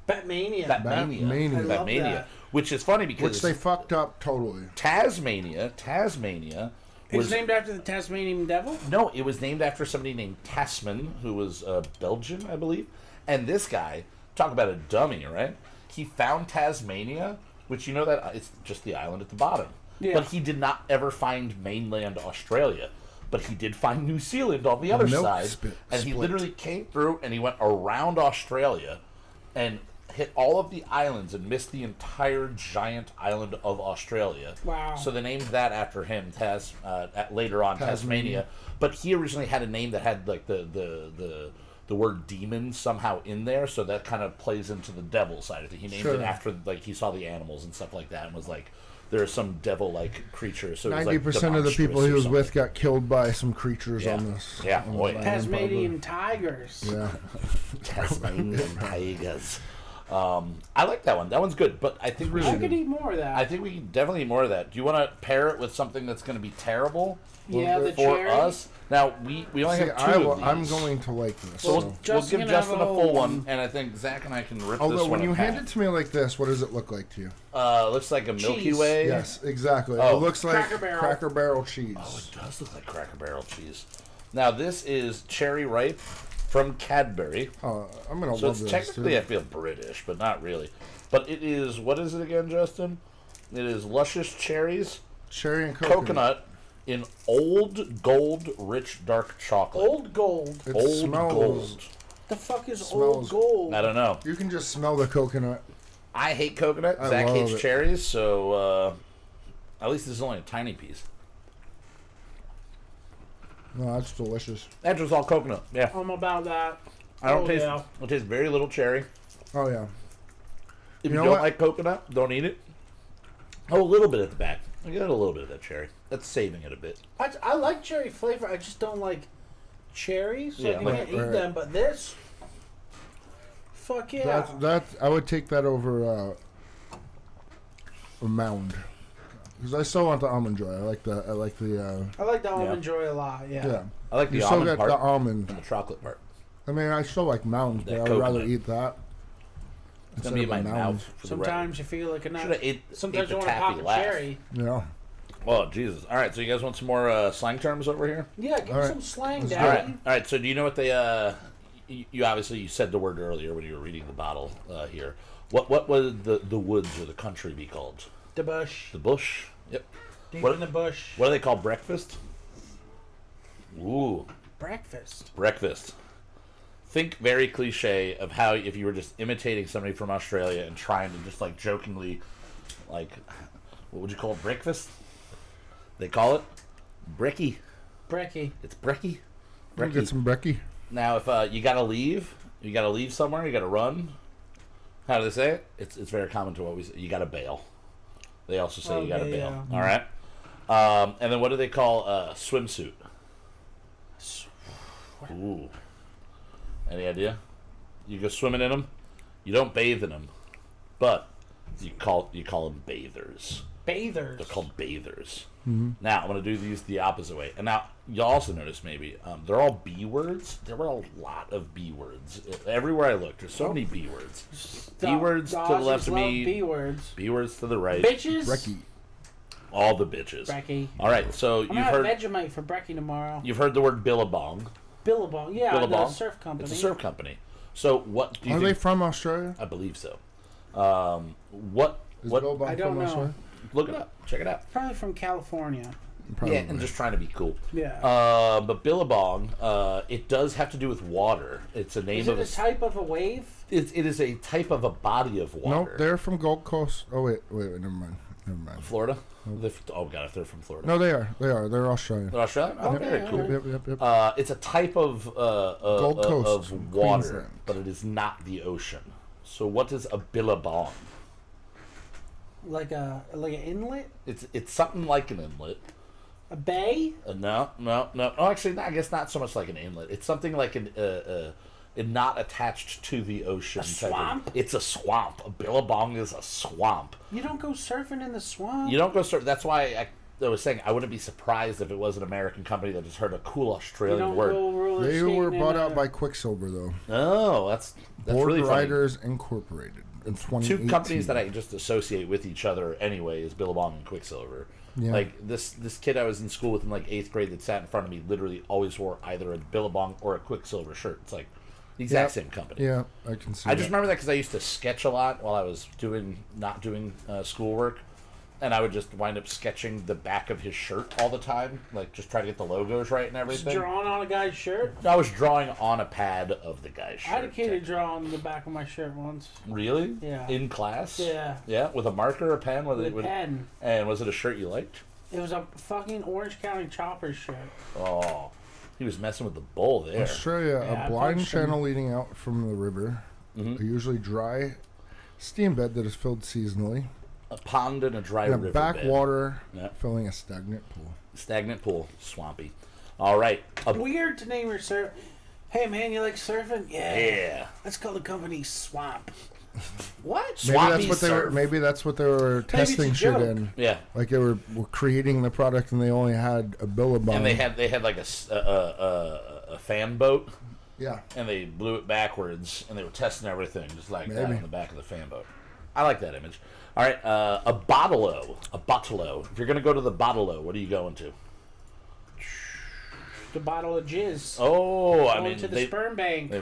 Batmania. Batmania. I love Batmania. that. Which is funny because Which they fucked up totally. Tasmania It was was named after the Tasmanian devil? No, it was named after somebody named Tasman, who was Belgian, I believe. And this guy, talk about a dummy, right? He found Tasmania, which you know that it's just the island at the bottom. Yeah. But he did not ever find mainland Australia. But he did find New Zealand on the other Milk side. And he split. literally came through and he went around Australia and hit all of the islands and missed the entire giant island of Australia. Wow. So they named that after him, later on, Tasmania. But he originally had a name that had like the word demon somehow in there, so that kind of plays into the devil side of it. He named it after, like, he saw the animals and stuff like that and was like, there's some devil-like creature. So 90% of the people he was with got killed by some creatures Yeah. on this. Yeah, on boy. the island, Tasmanian tigers. probably. Yeah. Tasmanian tigers. I like that one. That one's good, but I think I could eat more of that. I think we can definitely eat more of that. Do you want to pair it with something that's going to be terrible? Yeah, the for cherry. us. Now we only See, have two of these. I'm going to like this. So so. we'll Justin give can have Justin a a full whole one, and I think Zach and I can rip Although this one when you in hand half. it to me like this, what does it look like to you? Looks like a Milky Cheese. Way. Yes, exactly. Oh. It looks like Cracker Barrel. cheese. Oh, it does look like Cracker Barrel cheese. Now this is Cherry Ripe from Cadbury. I'm gonna So love it's this. technically, too. I feel British, but not really. But it is, what is it again, Justin? It is luscious cherries, Cherry and coconut in old gold rich dark chocolate. Old gold. It Old smells. gold. The fuck is Smells- old gold? I don't know. You can just smell the coconut. I hate coconut. I Zach love hates it. cherries, so at least this is only a tiny piece. No, that's delicious. That was all coconut. Yeah. I'm about that. I don't Oh, taste. yeah. I taste very little cherry. Oh yeah. If You you, know don't what? like coconut, don't eat it. Oh, a little bit at the back. I get a little bit of that cherry. That's saving it a bit. I like cherry flavor. I just don't like cherries. So Yeah. I can't eat Right. them. But this, fuck yeah. That I would take that over a mound. Because I still want the almond joy. I like the I like the almond joy a lot. Yeah. yeah. I like the You still almond got part the almond. and the chocolate part. I mean, I still like mounds, That but I would rather coconut. eat that. It's gonna be in my instead of a mouth. mound. For Sometimes you feel like a nut. Should have ate. Sometimes ate you the want to taffy pop a last. cherry. Yeah. Oh Jesus! All right, so you guys want some more slang terms over here? Yeah, give All me right. some slang, Let's do All right, Daddy. all right. So do you know what they? You obviously you said the word earlier when you were reading the bottle here. What would the woods or the country be called? The bush. The bush. Yep. Deep What- in the bush. What do they call breakfast? Ooh, Breakfast. breakfast. think very cliche of how if you were just imitating somebody from Australia and trying to just like jokingly, like, what would you call it? Breakfast? They call it brekkie. Brekkie. It's brekkie. We'll get some brekkie. Now, if you gotta leave somewhere, you gotta run. How do they say it? It's very common to what we say. You gotta bail. They also say you gotta bail. All right. And then what do they call a swimsuit? Ooh. Any idea? You go swimming in them. You don't bathe in them, but you call them bathers. Bathers. They're called bathers. Mm-hmm. Now I'm gonna do these the opposite way. And now you'll also notice maybe they're all B words. There were a lot of B words everywhere I looked. There's so many B words. B words to the left of me. B words. B words to the right. Bitches. Brekkie. All the bitches. Brekkie. All right. So I'm you've gonna heard have Vegemite for brekkie tomorrow. you've heard the word Billabong. Billabong. Yeah, Billabong. the surf company. It's a surf company. So what do you Are think? they from Australia? I believe so. Is Billabong I don't from know. Australia? Look it up. Check it out. Probably from California. Probably. Yeah, and just trying to be cool. Yeah. But Billabong, it does have to do with water. It's a name Is it of a type of a wave? It is a type of a body of No, water. they're from Gold Coast. Oh wait, never mind. Florida. Oh god, if they're from Florida. No, they are. They're Australian. They're Australian. Oh, very cool. Yep. It's a type of Gold Coast, of water, Queensland. but it is not the ocean. So what is a billabong? Like an inlet? It's something like an inlet. A bay? No. Oh, actually, I guess not so much like an inlet. It's something like not attached to the ocean. A swamp? It's a swamp. A billabong is a swamp. You don't go surfing in the swamp. You don't go surf. That's why I was saying I wouldn't be surprised if it was an American company that just heard a cool Australian word. They were bought out by Quicksilver though. Oh, that's Board really funny. Riders Incorporated in 2018. Two companies that I just associate with each other anyway is Billabong and Quicksilver. Yeah. Like this kid I was in school with in like 8th grade that sat in front of me literally always wore either a Billabong or a Quicksilver shirt. It's like the exact same company. Yeah, I can see. I just remember that because I used to sketch a lot while I was not doing schoolwork, and I would just wind up sketching the back of his shirt all the time, like just try to get the logos right and everything. Just drawing on a guy's shirt? I was drawing on a pad of the guy's shirt. I had a kid who draw on the back of my shirt once. Really? Yeah. In class? Yeah. Yeah, with a marker or a pen? With a pen. And was it a shirt you liked? It was a fucking Orange County Choppers shirt. Oh, he was messing with the bull there. Australia, Yeah, a I blind punched him. channel leading out from the river, a usually dry steam bed that is filled seasonally, A pond and a dry and a river backwater Yep. filling a stagnant pool. Stagnant pool. Swampy. All right. Weird to name your surf. Hey man, you like surfing? Yeah. Let's call the company Swamp. What? Swampy Maybe that's what they were testing a shit joke. in. Yeah. Like they were creating the product and they only had a Billabong. And they had like a fan boat, yeah. and they blew it backwards, and they were testing everything just like that Maybe. on the back of the fan boat. I like that image. All right, a bottle-o. If you're gonna go to the bottle-o, what are you going to? The bottle of jizz. Oh, I Going mean, to the sperm bank.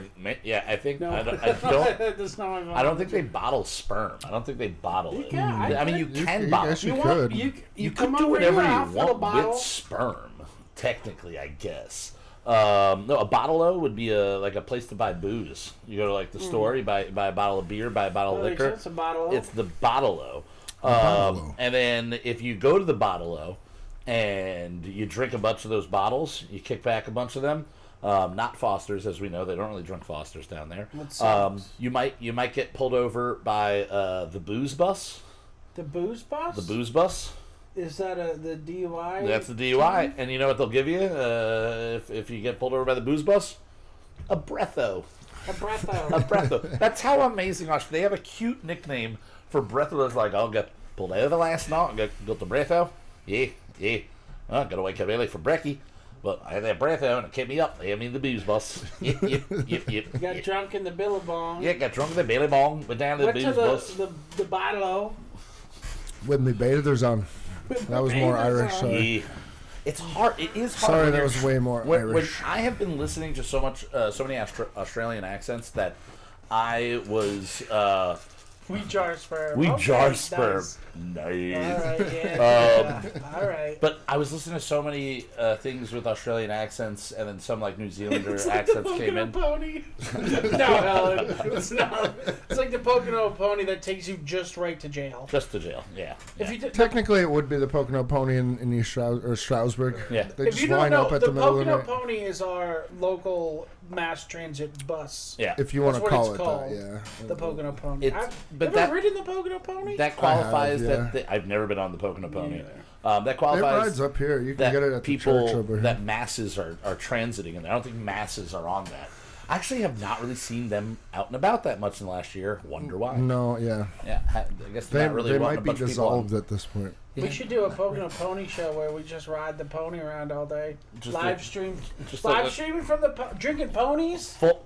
Yeah, I think No. I don't. That's not what I don't think they bottle sperm. I don't think they bottle it. can. I mean, you can I bottle. guess you want- could. You come could do over here, whatever I'll you fill a want bottle. with sperm. Technically, I guess. No, a bottle-o would be like a place to buy booze. You go to like the store, you buy a bottle of beer, buy a bottle of liquor. It's a bottle. It's the bottle-o. bottle-o. And then if you go to the bottle-o and you drink a bunch of those bottles, you kick back a bunch of them. Not Foster's, as we know, they don't really drink Foster's down there. What sucks? You might get pulled over by the booze bus. The booze bus? The booze bus. Is that the DUI? That's the DUI, and you know what they'll give you if you get pulled over by the booze bus? A breatho. A breatho. A breatho. That's how amazing they have a cute nickname for breatho. It's like, I'll get pulled over last night and got the breatho. Yeah. I got to wake up early for brekkie, but I had that breatho and it kept me up. They had me in the booze bus. Yep. Got drunk in the Billabong. Yeah, got drunk in the Billy Bong, went down to the Went booze to bus. the bottle. With me bathers on. That was more Bathers Irish. on. Sorry. Yeah. It's hard. It is hard. Sorry, when that you're- was way more when Irish. I have been listening to so many Australian accents that I was We jar sperm. We Okay, jar sperm. nice. Nice. All right, yeah. All right. But I was listening to so many things with Australian accents, and then some like New Zealander accents came in. Pony. No, Helen, it's not. It's like the Pocono pony that takes you just right to jail. Just to jail, yeah. If you Technically, it would be the Pocono Pony in East Stroudsburg. Yeah. They if just you don't line know, up at the the middle of the Pocono night. pony is our local mass transit bus. Yeah. If you want to That's what call it's it called. that, yeah. The Pocono pony. It's- I've but ever that- ridden the Pocono pony? That qualifies yeah. that I've never been on the Pocono pony. neither. That It qualifies rides up here. You can that get it at the people church over here. that masses are transiting in there. I don't think masses are on that. I actually have not really seen them out and about that much in the last year. Wonder why? No, yeah. Yeah, I guess They, they're not really they wanting might a be bunch of people on. dissolved at this point. We should do a Pocono pony show where we just ride the pony around all day. Just Live like- stream. just Live like- streaming from the drinking ponies. Full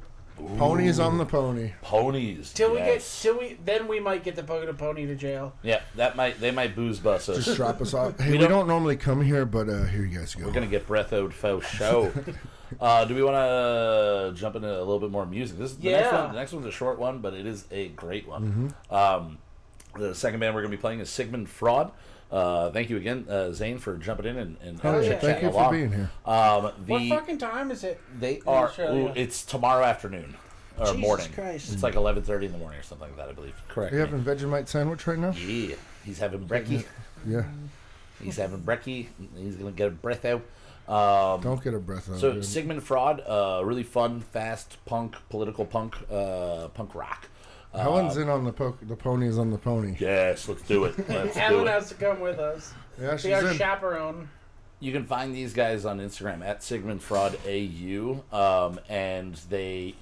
Ponies on the pony. ponies. Till yes. then we might get the Pocono pony to jail. Yeah, they might booze bus us. Just drop us off. Hey, We we don't- don't normally come here, but here you guys go. We're gonna get breathoed faux show. Do we want to jump into a little bit more music? This is the next Yeah. one. The next one's a short one, but it is a great one. The second band we're gonna be playing is Sigmund Fraud. Thank you again, Zane, for jumping in and Oh, yeah. yeah. Thank you for along. being here. What fucking time is it? They in are. Australia? Ooh, it's tomorrow afternoon or Jesus morning. Christ. It's like 11:30 in the morning or something like that, I believe. Correct. Are you me. having Vegemite sandwich right now? Yeah, he's having brekkie. Yeah. He's having brekkie. He's gonna get a breath out. Don't get a breath out. So dude. Sigmund Fraud, really fun, fast punk, political punk, punk rock. Helen's in on the ponies on the pony. Yes, let's do it. Let's do Helen it. has to come with us. Yeah, she's Be our in. chaperone. You can find these guys on Instagram at Sigmund Fraud AU, and they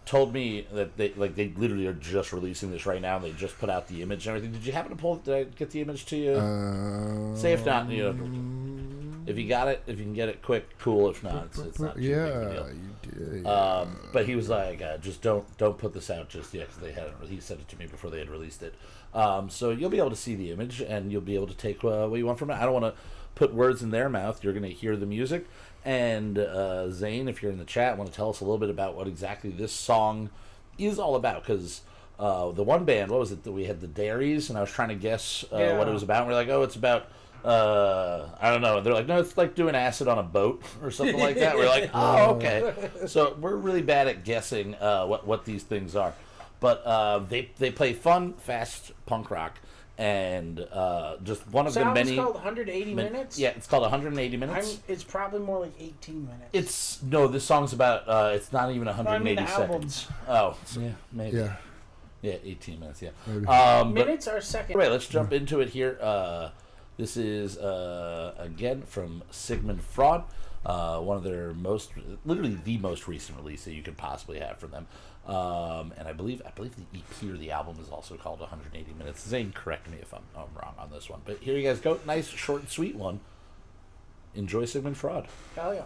told me that they literally are just releasing this right now. And they just put out the image and everything. Did you happen to pull? Did I get the image to you? Say if not, you know, if you got it, if you can get it quick, cool. If not, it's not too big of a deal. you did. But he was like, just don't put this out just yet because they hadn't. He sent it to me before they had released it. So you'll be able to see the image and you'll be able to take what you want from it. I don't want to put words in their mouth. You're going to hear the music. And Zane, if you're in the chat, want to tell us a little bit about what exactly this song is all about? Because the one band, what was it that we had, the Dairies, and I was trying to guess what it was about. And we're like, oh, it's about. I don't know. They're like, no, it's like doing acid on a boat or something like that. We're like, oh, okay. So we're really bad at guessing what these things are. But they play fun, fast punk rock, and just one of the Sounds many. called 180 minutes? Yeah, it's called 180 minutes. It's probably more like 18 minutes. It's no. This song's about. It's not even 180 the seconds. Oh, yeah, maybe. Yeah. Yeah, 18 minutes. Yeah. Maybe. But- minutes are seconds. Right, let's jump into it here. This is, again, from Sigmund Fraud, one of their literally the most recent release that you could possibly have from them. And I believe the EP or the album is also called 180 Minutes. Zane, correct me if I'm wrong on this one. But here you guys go. Nice, short, and sweet one. Enjoy Sigmund Fraud. Hell yeah.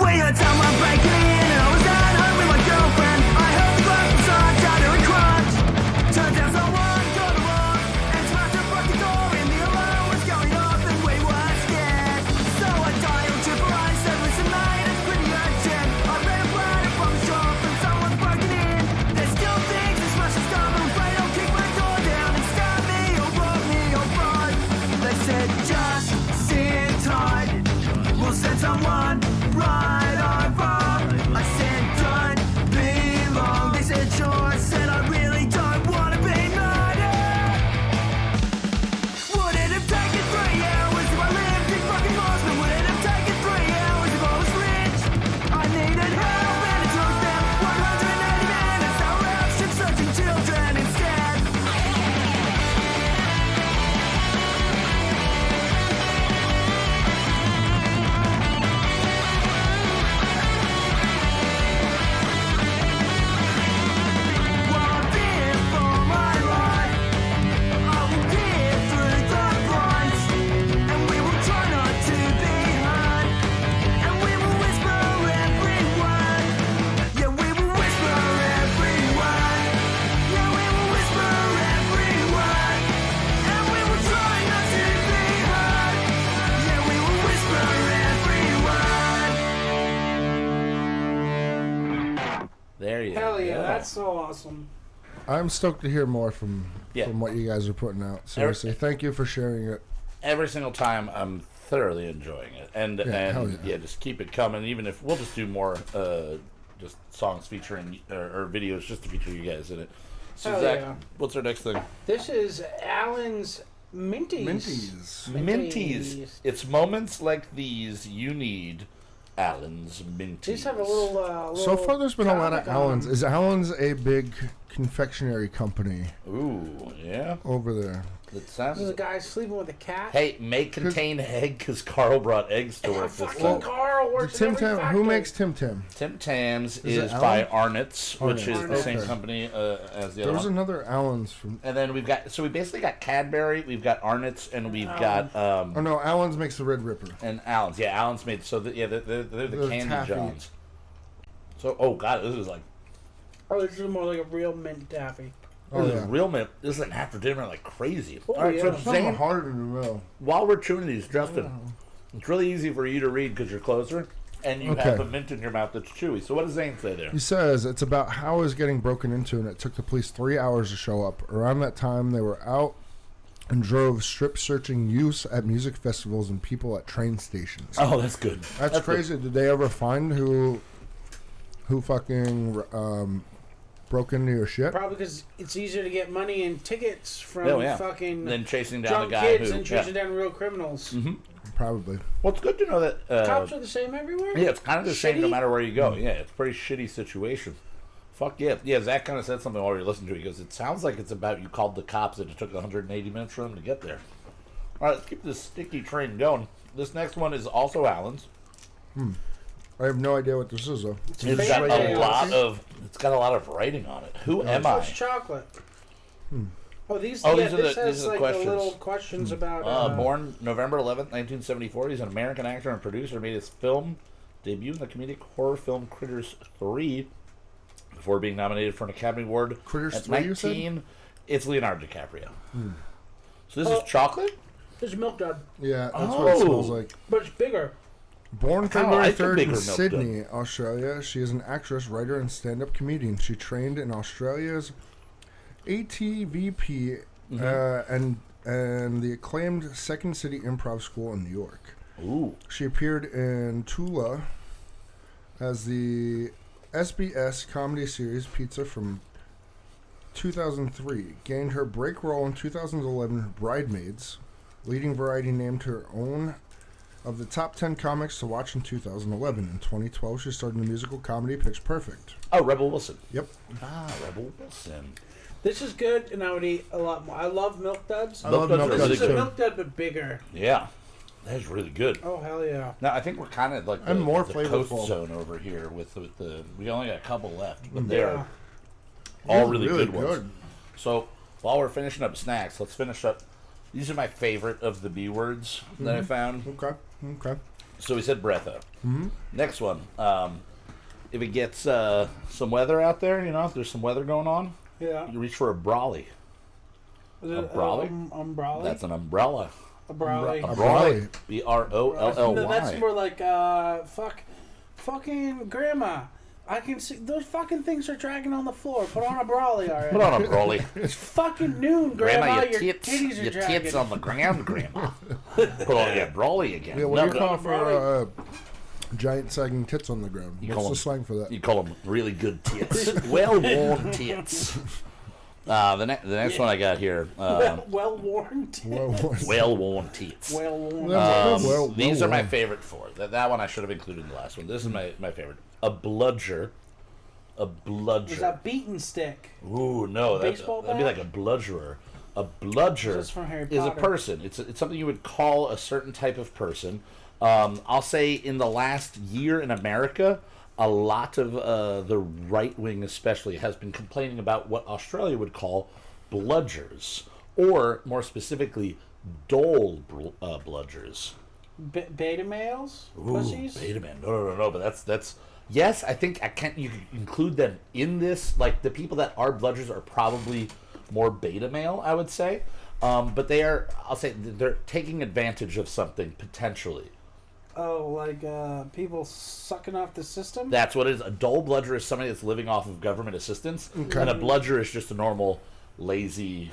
We had someone breaking in and I was at home with my girlfriend. I heard the glass inside shatter and crunch. Turns out someone got the wrong and smashed a fucking door in. The alarm was going off and we were scared. So I dialed triple I said, listen mate, it's pretty urgent. I read a platter from the shop and someone's broken in. There's still things that smash the stuff. I'm afraid I'll kick my door down and stab me or rob me or both. They said just sit tight. We'll send someone right over. I said don't be long. They said sure. I said I really don't want to be murdered. Would it have taken 3 hours if I lived in fucking Boston? Would it have taken 3 hours if I was rich? I needed help and it took them 180 minutes. Our option searching children instead. One beer for my life. I will peer through the blinds, and we will try not to be heard, and we will whisper every word. Yeah, we will whisper every word. Yeah, we will whisper every word, and we will try not to be heard. Yeah, we will whisper every word. There you go. Hell yeah, that's so awesome. I'm stoked to hear more from Yeah. what you guys are putting out. Seriously, thank you for sharing it. Every single time, I'm thoroughly enjoying it, and hell yeah. just keep it coming. Even if we'll just do more, just songs featuring or videos just to feature you guys in it. So Hell Zach, yeah. what's our next thing? This is Alan's Minties. Minties. It's moments like these you need Allen's Minties. These have a little. So far, there's been a lot of comic on Allen's. them. Is Allen's a big confectionery company Ooh, yeah. over there? It sounds. There's a guy sleeping with a cat. Hey, may contain egg because Carl brought eggs to work this fucking time. Carl works Tim in every Tam. factory. Who makes Tim Tam? Tim Tams Is it is by Allen? Arnott's, which is the Arnott's. same Okay. company as the other There was one. another Allen's from. And then we basically got Cadbury, we've got Arnott's, and we've got Oh no, Allen's makes the Red Ripper. and Allen's. Yeah, Allen's made they're the The Candy taffy. Johns. So oh god, this is like Oh, this is more like a real mint taffy. Oh this yeah. is real mint. This is an after dinner like crazy. Oh, All right, yeah. so Something Zane, harder in the middle. while we're chewing these, Justin, it's really easy for you to read because you're closer, and you have Okay. a mint in your mouth that's chewy. So what does Zane say there? He says it's about how it was getting broken into, and it took the police 3 hours to show up. Around that time, they were out and drove strip searching youths at music festivals and people at train stations. Oh, that's good. That's good. crazy. Did they ever find who fucking broke into your shit? Probably because it's easier to get money and tickets from Oh, yeah. fucking Then chasing down drunk the guy kids who. and chasing Yeah. down real criminals. Probably. Well, it's good to know that. Cops are the same everywhere? Yeah, it's kind of the same no Shitty? matter where you go. Yeah, it's a pretty shitty situation. Fuck yeah. Yeah, Zach kind of said something while we were listening to it. He goes, it sounds like it's about you called the cops and it took 180 minutes for them to get there. All right, let's keep this sticky train going. This next one is also Allen's. I have no idea what this is though. It's Fake got tails. it's got a lot of writing on it. Who am What's I? chocolate? Oh, these. Oh, yeah, these are this the- has these are the like questions. the little questions about. Born November 11th, 1974. He's an American actor and producer. Made his film debut in the comedic horror film Critters 3 before being nominated for an Academy Award. Critters at 3, you said? 19. It's Leonardo DiCaprio. So this is chocolate? There's a milk dud, Yeah, that's what it smells like. but it's bigger. Born kinda February like a 3rd bigger in milk Sydney, Australia, she is an actress, writer, and stand-up comedian. She trained in Australia's ATVP and the acclaimed Second City Improv School in New York. Ooh. She appeared in Tula as the SBS comedy series Pizza from 2003. Gained her break role in 2011 Bridemaids. Leading variety named her own of the top 10 comics to watch in 2011. In 2012, she starred in the musical comedy Pitch Perfect. Oh, Rebel Wilson. Yep. Ah, Rebel Wilson. This is good, and I would eat a lot more. I love milk duds. I love Milk milk duds This are is really a good. milk dud, but bigger. Yeah. That's really good. Oh hell yeah! Now, I think we're kind of like And more the flavorful. coast zone over here with the... We only got a couple left, but they're Yeah. all These are really good ones. So, while we're finishing up snacks, let's finish up. These are my favorite of the B words that I found. Okay. Okay. So we said breatho. Next one. If it gets some weather out there, if there's some weather going on, Yeah. you reach for a brolly. Is it brolly? Umbrella. That's an umbrella. a brolly. A brolly. Brolly. No, that's BROLLY. more like fucking grandma. I can see those fucking things are dragging on the floor. Put on a brolly already. Put on a brolly. It's fucking noon, grandma. Grandma, Your titties are your dragging. tits on the ground, grandma. Put on your brolly again. Yeah, what do you No, call no, it for giant sagging tits on the ground? You What's call the 'em- slang for that? You call them really good tits. Well-worn tits. The next one I got here. well worn. Well-worn tits. Well worn. These are my well-worn. favorite four. That one I should have included in the last one. This is my favorite. A bludger. A Is bludger. that beaten stick? Ooh, no. Baseball That'd be bat? like a bludgerer. A bludger This is from Harry is a Potter. person. It's something you would call a certain type of person. I'll say in the last year in America, a lot of the right wing especially has been complaining about what Australia would call bludgers. Or, more specifically, dole bludgers. Beta males? Ooh, Pussies? beta man. No. But that's. Yes, I think you can include them in this. Like the people that are bludgers are probably more beta male, I would say. But they are. I'll say they're taking advantage of something potentially. Oh, like people sucking off the system? That's what it is. A dole bludger is somebody that's living off of government assistance, and a bludger is just a normal lazy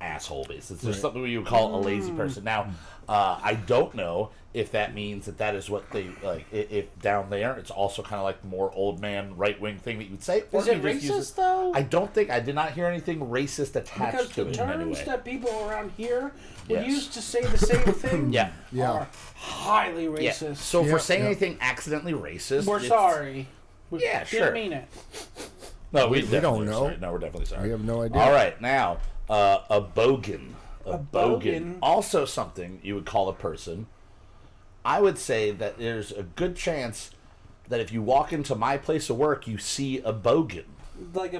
asshole base. It's just something you would call a lazy person. Now, I don't know if that means that is what they like. If down there, it's also kind of like the more old man right wing thing that you would say. Or Is it you just use racist though? I don't think I did not hear anything racist attached Because to the it in any terms way. that people around here would Yes. use to say the same thing Yeah. are highly Yeah. racist. So if we're saying yeah. anything accidentally racist, We're it's- sorry. We Yeah, didn't sure. mean it. No, We definitely don't are know. sorry. No, we're definitely sorry. We have no idea. All right, now a bogan. A bogan. bogan. Also something you would call a person. I would say that there's a good chance that if you walk into my place of work, you see a bogan. Like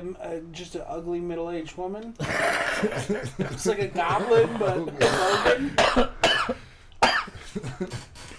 just an ugly middle-aged woman. It's like a goblin, but a bogan.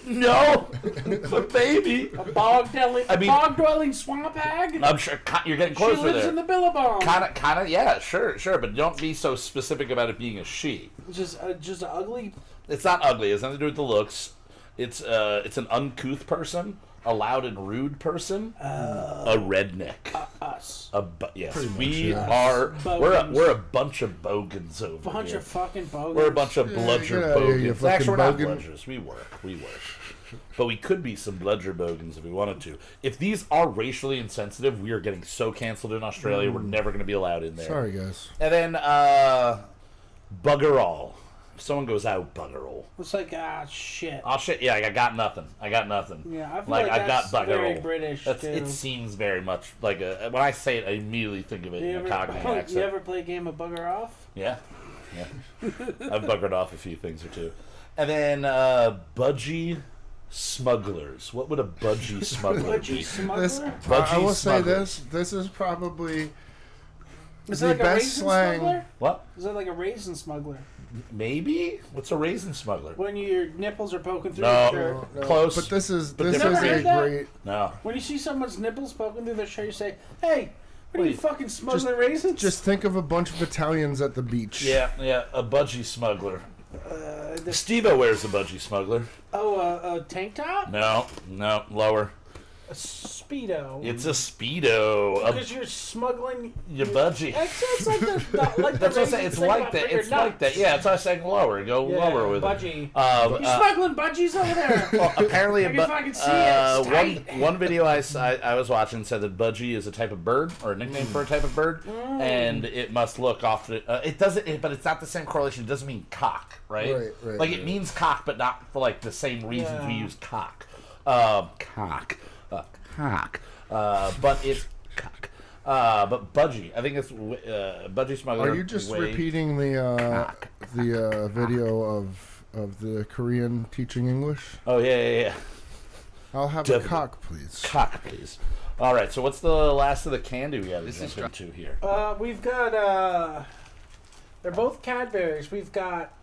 No, a baby. A bog-dwelling swamp hag. I'm sure you're getting She closer lives there. in the Billabong. Kind of, yeah, sure, but don't be so specific about it being a she. Just an ugly. It's not ugly. It has nothing to do with the looks. It's an uncouth person, a loud and rude person, a redneck. Us. Yes, Pretty much, we yeah. are. Bogans. We're a bunch of bogans over Bunch here. of fucking bogans. We're a bunch of bludger get out of here, you bogans. Actually, we're not fucking bogan. bludgers. We work. But we could be some bludger bogans if we wanted to. If these are racially insensitive, we are getting so canceled in Australia. We're never going to be allowed in there. Sorry, guys. And then bugger all. If someone goes out, bugger all. It's like shit. Oh shit! Yeah, I got nothing. Yeah, I feel like I got that's bugger very all. British That's, too. it seems very much like a. When I say it, I immediately think of it in a Cockney accent. You ever play a game of Bugger Off? Yeah. I've buggered off a few things or two. And then budgie smugglers. What would a budgie smuggler Budgie be? smuggler? This, Budgie I will say smuggler. this is probably Is the it like a best raisin slang. smuggler? What? Is it like a raisin smuggler? Maybe? What's a raisin smuggler? When your nipples are poking through No. your shirt. No, Close. But this is But this is different. Never a heard that? great. No. When you see someone's nipples poking through their shirt, you say, "Hey, what are you Wait, fucking smuggling raisins?" Just think of a bunch of Italians at the beach. Yeah, a budgie smuggler. Steve-O wears a budgie smuggler. a tank top, No, lower. a speedo. It's a Speedo. Because you're smuggling Your budgie. It's like the That's what I'm saying. It's like that. It's like that. Yeah, that's why I was saying lower. Go lower with budgie. it. You're smuggling budgies over there. Well, apparently, I can fucking see it. It's tight. one video I was watching said that budgie is a type of bird or a nickname for a type of bird, and it must look off. It doesn't, but it's not the same correlation. It doesn't mean cock, right? Right, Like it means cock, but not for like the same reasons we Yeah. use cock. Cock. But it's cock. But budgie, I think it's budgie smuggler. Are you just way- repeating the video of the Korean teaching English? Oh yeah. I'll have Definitely. a cock, please. Cock, please. All right. So what's the last of the candy we got to jump into here? We've got they're both Cadbury's. We've got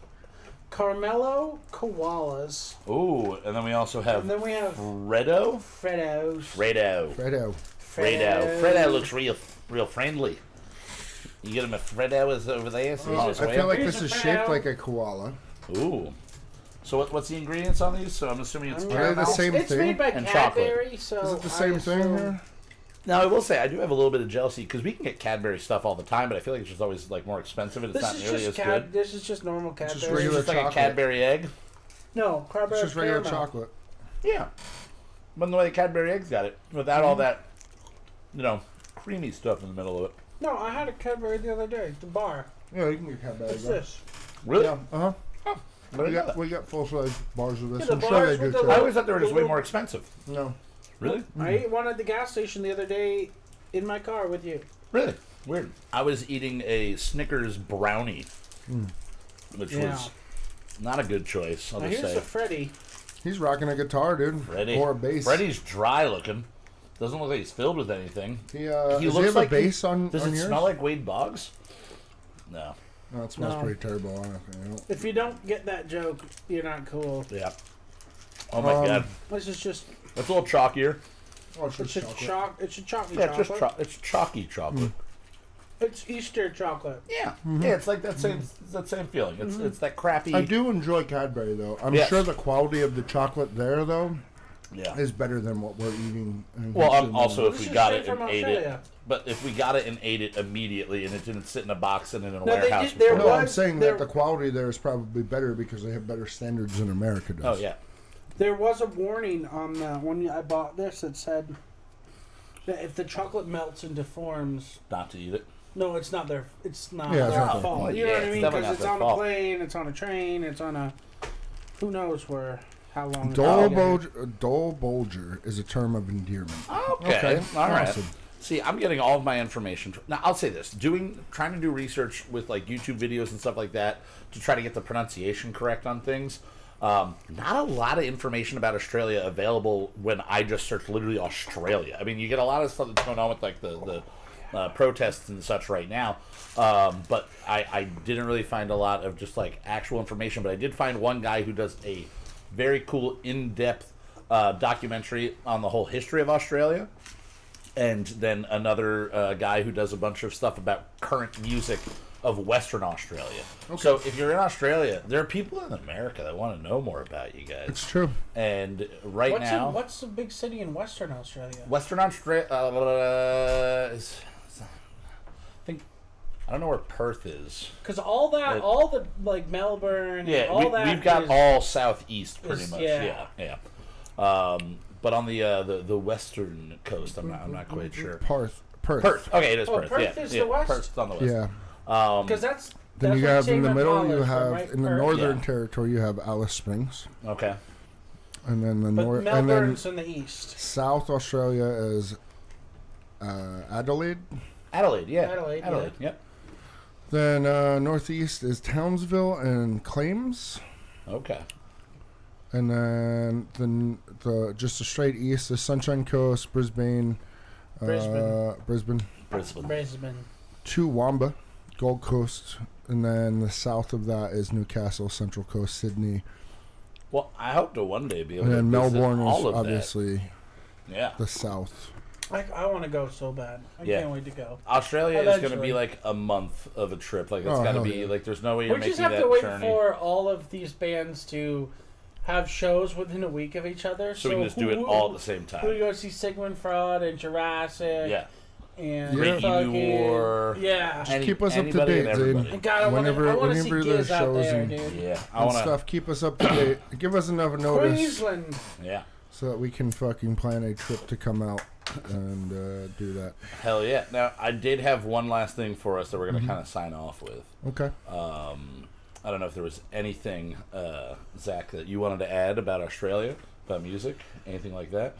Carmelo Koalas. Ooh, and then we also have And then we have Freddo. Freddos. Fredo. Fredo. Fredo looks real friendly. You get him a Fredo is over there. So he's Oh, just I way feel up. like Here's this is a shaped Fredo. like a koala. Ooh. So what's the ingredients on these? So I'm assuming it's I'm Are they caramel. the same It's thing? made by And chocolate. Cadbury, so Is it the I same thing assume- here? Now I will say I do have a little bit of jealousy because we can get Cadbury stuff all the time, but I feel like it's just always like more expensive and it's This not is nearly just as good. This is just normal just Cadbury. It's regular just like a chocolate. Cadbury egg. No, Cadbury It's just regular caramel. chocolate. Yeah. But the way the Cadbury eggs got it, without all that, creamy stuff in the middle of it. No, I had a Cadbury the other day. The bar. Yeah, you can get Cadbury. What's this? Really? Yeah. Uh huh. Oh, I didn't know that. We got full size bars of this. Yeah, the I'm sure bars they do with the too. I always thought they were just way more expensive. No. Really? I ate one at the gas station the other day in my car with you. Really? Weird. I was eating a Snickers brownie, which was not a good choice, I'll Now just here's say. a Freddy. He's rocking a guitar, dude. Freddie. Or a bass. Freddie's dry looking. Doesn't look like he's filled with anything. He He does looks he have like a bass on Does on it yours? smell like Wade Boggs? No. No, it smells No. pretty terrible, honestly. If you don't get that joke, you're not cool. Yeah. Oh my god. This is just It's a little chalkier. Oh, it's it's just a chocolate. it's a chocolate Yeah, it's chocolate. just it's chalky chocolate. It's Easter chocolate. Yeah. Yeah, it's like that same feeling. It's that crappy. I do enjoy Cadbury, though. I'm Yes. sure the quality of the chocolate there, though, is better than what we're eating. And Well, consuming. also, if This we is got straight it from and ate it, Australia. but if we got it and ate it immediately and it didn't sit in a box and in a No, they warehouse did- there before- No, I'm was- saying there- that the quality there is probably better because they have better standards than America does. Oh, yeah. There was a warning on the when I bought this that said that if the chocolate melts and deforms, Not to eat it. no, it's not their it's not Yeah, it's their not their fault. fault. You know Yeah, what I it's mean? definitely Because not it's their on a fault. plane, it's on a train, it's on a who knows where how long. Dole it's Bolger is a term of endearment. Okay. All right. Awesome. See, I'm getting all of my information. Now, I'll say this: trying to do research with like YouTube videos and stuff like that to try to get the pronunciation correct on things. Not a lot of information about Australia available when I just search literally Australia. I mean, you get a lot of stuff that's going on with like the protests and such right now, but I didn't really find a lot of just like actual information. But I did find one guy who does a very cool, in-depth documentary on the whole history of Australia. And then another guy who does a bunch of stuff about current music of Western Australia. Okay. So if you're in Australia, there are people in America that want to know more about you guys. It's true. And right now, what's the big city in Western Australia? Western Australia, I think, I don't know where Perth is. Because all the like Melbourne, Yeah, all that we've got is- all southeast pretty is- much. yeah. Yeah. But on the western coast, I'm not quite sure. Perth. Perth. Okay, it is Oh, Perth. Perth yeah, is yeah, the west? Perth's on the west. Yeah. Because that's Then that's you where have in the Tame middle, Impala you is from, have right? in the Perth? northern Yeah. territory, you have Alice Springs, Okay. and then the But north, and then Melbourne's in the east. South Australia is Adelaide. Adelaide, yeah. Adelaide, Yep. Then northeast is Townsville and Claims, Okay. and then the just the straight east is Sunshine Coast, Brisbane, Brisbane. Brisbane. Toowoomba, Gold Coast, and then the south of that is Newcastle, Central Coast, Sydney, Well, I hope to one day be able and to then visit Melbourne is all of obviously that. Yeah. the south. I want to go so bad. I Yeah. can't wait to go. Australia is going to Eventually. be like a month of a trip. Like, it's Oh, got to hell be, yeah. like, there's no way you're We making just have that to wait journey. for all of these bands to have shows within a week of each other. So we can just do it all at the same Who time. go see Sigmund Freud and Jurassic? Yeah. And Yeah. fucking Eeyore. yeah. Keep us up to anybody date, and everybody. And God, I want to see whenever Giz there's out shows there, and- dude. Yeah. I And want to. stuff. Keep us up to date. Give us enough notice Queensland. Yeah. so that we can fucking plan a trip to come out and do that. Hell yeah. Now, I did have one last thing for us that we're going to kind of sign off with. Okay. I don't know if there was anything, Zach, that you wanted to add about Australia, about music, anything like that.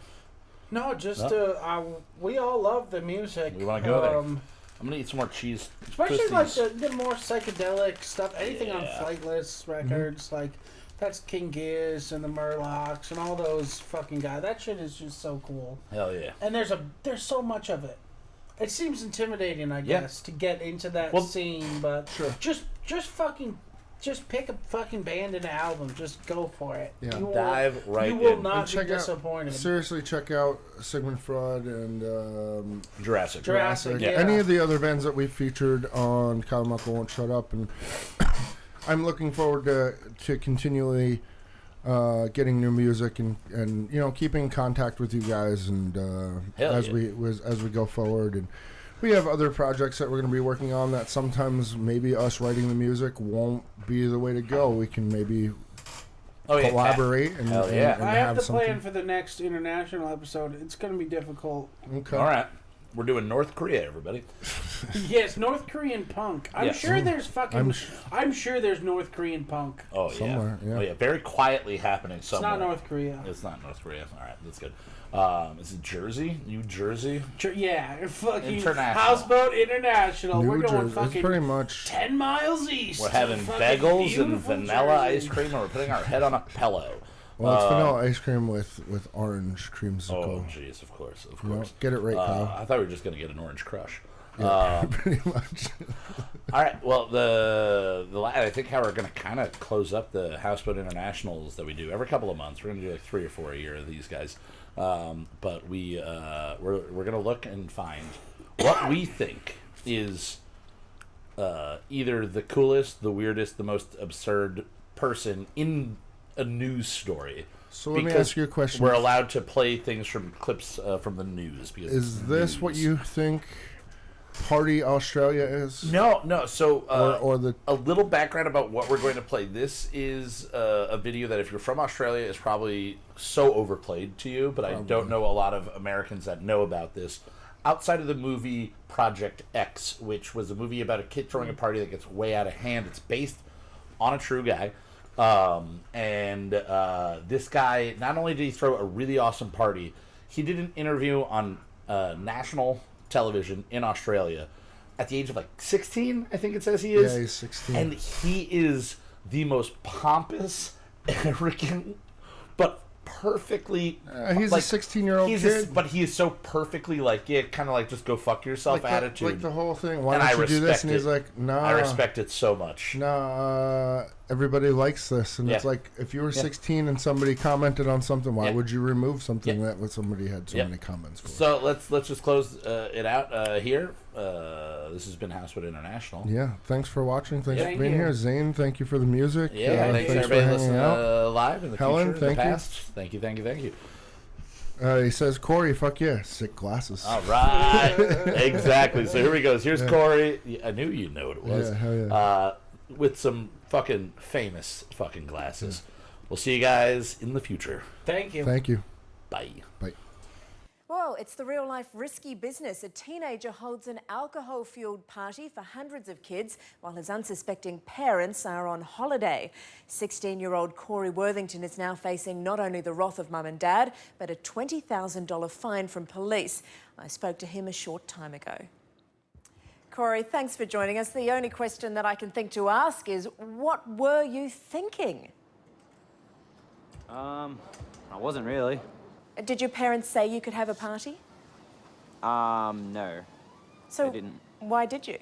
No, just No? we all love the music. We wanna go there. I'm going to eat some more cheese. Especially like twisties. the more psychedelic stuff. Anything on Yeah. Flightless Records, like that's King Giz and the Murlocs and all those fucking guys. That shit is just so cool. Hell yeah. And there's so much of it. It seems intimidating, I Yeah. guess, to get into that Well, scene, but sure. just pick a fucking band and an album. Just go for it. Yeah. You will- Dive right You will in. not And be check out- disappointed. Seriously, check out Sigmund Freud and Jurassic. Jurassic, yeah. any of the other bands that we've featured on Kylie Minogue Won't Shut Up, and I'm looking forward to continually getting new music and keeping in contact with you guys and Hell as yeah. we go forward. And we have other projects that we're going to be working on that sometimes maybe us writing the music won't be the way to go. We can maybe Oh, yeah. collaborate and, Hell yeah. and I have the something. plan for the next international episode. It's going to be difficult. Okay. All right. We're doing North Korea, everybody. Yes, North Korean punk. I'm Yes. sure there's fucking. I'm I'm, sh- sure there's North Korean punk. Oh, yeah. Somewhere, yeah. Oh, yeah. Very quietly happening It's somewhere. not North Korea. It's not North Korea. All right. That's good. Is it Jersey? New Jersey? Yeah, fucking International. Houseboat International. New We're going Jersey. It's fucking pretty much 10 miles east. We're to having fucking bagels and beautiful vanilla Jersey. ice cream, and we're putting our head on a pillow. well, it's vanilla ice cream with orange creamsicle. Oh, jeez, of course, of You know, course. get it right, Kyle. I thought we were just going to get an orange crush. Pretty much. All right, well, I think how we're going to kind of close up the Houseboat Internationals that we do every couple of months. We're going to do like 3 or 4 a year of these guys. But we're going to look and find what we think is either the coolest, the weirdest, the most absurd person in a news story So let me because ask you a question. we're allowed to play things from clips from the news. Because Is this what you think Party Australia is? No. So, or the a little background about what we're going to play. This is a video that, if you're from Australia, is probably so overplayed to you, but I don't know a lot of Americans that know about this. Outside of the movie Project X, which was a movie about a kid throwing a party that gets way out of hand. It's based on a true guy. This guy, not only did he throw a really awesome party, he did an interview on national television in Australia at the age of 16, I think it says he is. Yeah, he's 16. And he is the most pompous, arrogant, but perfectly... he's a 16-year-old kid. But he is so perfectly kind of just go fuck yourself attitude. Like the whole thing. Why And don't I you do this? And respect he's like, nah. I respect it so much. Nah, everybody likes this. And it's like, if you were 16 and somebody commented on something, why would you remove something that somebody had so many comments for? So let's just close it out here. This has been Houseboat International. Yeah, thanks for watching. Thanks for Thank being you. here. Zane, thank you for the music. Yeah, thanks for everybody hanging listening out. live in the Helen, future, in the thank you. past. Thank you. He says, Corey, fuck yeah, sick glasses. All right. Exactly. So here we go. Here's Corey. I knew you'd know what it was. Yeah, hell yeah. With some fucking famous fucking glasses. We'll see you guys in the future. Thank you. Thank you. Bye. Bye. Well, it's the real-life risky business. A teenager holds an alcohol-fueled party for hundreds of kids while his unsuspecting parents are on holiday. 16-year-old Corey Worthington is now facing not only the wrath of mum and dad, but a $20,000 fine from police. I spoke to him a short time ago. Corey, thanks for joining us. The only question that I can think to ask is, what were you thinking? I wasn't really. Did your parents say you could have a party? No. So They didn't. why did you?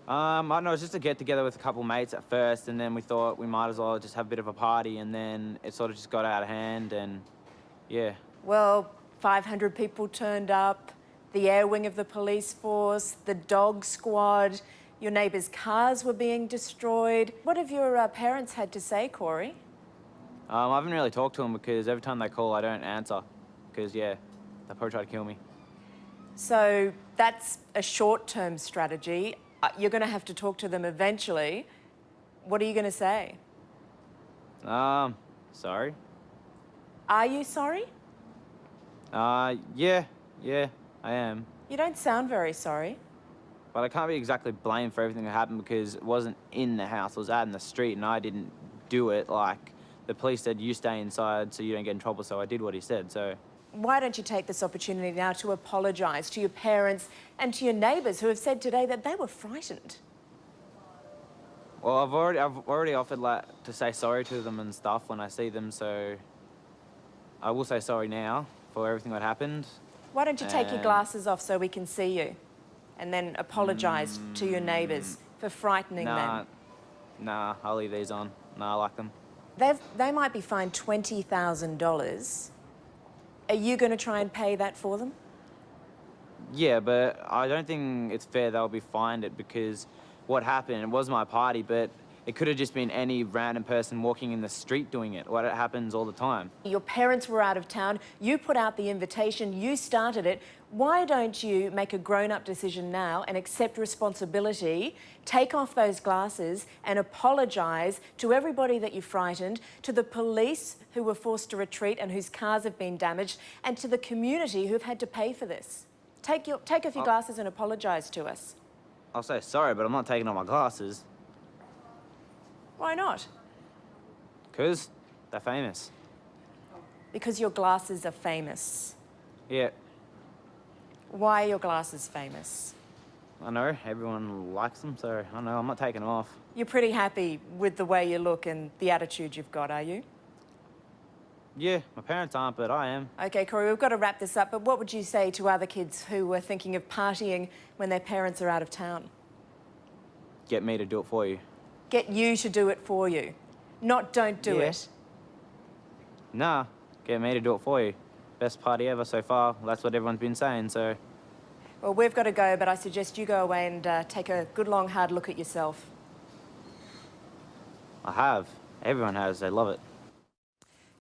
I don't know, it was just a get-together with a couple mates at first, and then we thought we might as well just have a bit of a party, and then it sort of just got out of hand, and yeah. Well, 500 people turned up, the air wing of the police force, the dog squad, your neighbours' cars were being destroyed. What have your parents had to say, Corey? I haven't really talked to them because every time they call, I don't answer. Because, yeah, they'll probably try to kill me. So that's a short-term strategy. You're going to have to talk to them eventually. What are you going to say? Sorry. Are you sorry? Yeah, I am. You don't sound very sorry. But I can't be exactly blamed for everything that happened because it wasn't in the house, it was out in the street, and I didn't do it. Like, the police said, you stay inside so you don't get in trouble, so I did what he said, so... Why don't you take this opportunity now to apologise to your parents and to your neighbours who have said today that they were frightened? Well, I've already offered to say sorry to them and stuff when I see them, so I will say sorry now for everything that happened. Why don't you take your glasses off so we can see you? And then apologise to your neighbours for frightening them. Nah, I'll leave these on. Nah, I like them. They might be fined $20,000. Are you going to try and pay that for them? Yeah, but I don't think it's fair they'll be fined it because what happened, it was my party, but it could have just been any random person walking in the street doing it. What happens all the time. Your parents were out of town, you put out the invitation, you started it. Why don't you make a grown-up decision now and accept responsibility, take off those glasses and apologise to everybody that you frightened, to the police who were forced to retreat and whose cars have been damaged, and to the community who've had to pay for this. Take off your glasses and apologise to us. I'll say sorry, but I'm not taking off my glasses. Why not? Because they're famous. Because your glasses are famous. Yeah, Why are your glasses famous? I know, everyone likes them, so I know, I'm not taking them off. You're pretty happy with the way you look and the attitude you've got, are you? Yeah, my parents aren't, but I am. Okay, Corey, we've got to wrap this up, but what would you say to other kids who were thinking of partying when their parents are out of town? Get me to do it for you. Get you to do it for you, not don't do Yeah. it. Nah, get me to do it for you. Best party ever so far. That's what everyone's been saying, so... Well, we've got to go, but I suggest you go away and take a good, long, hard look at yourself. I have. Everyone has. They love it.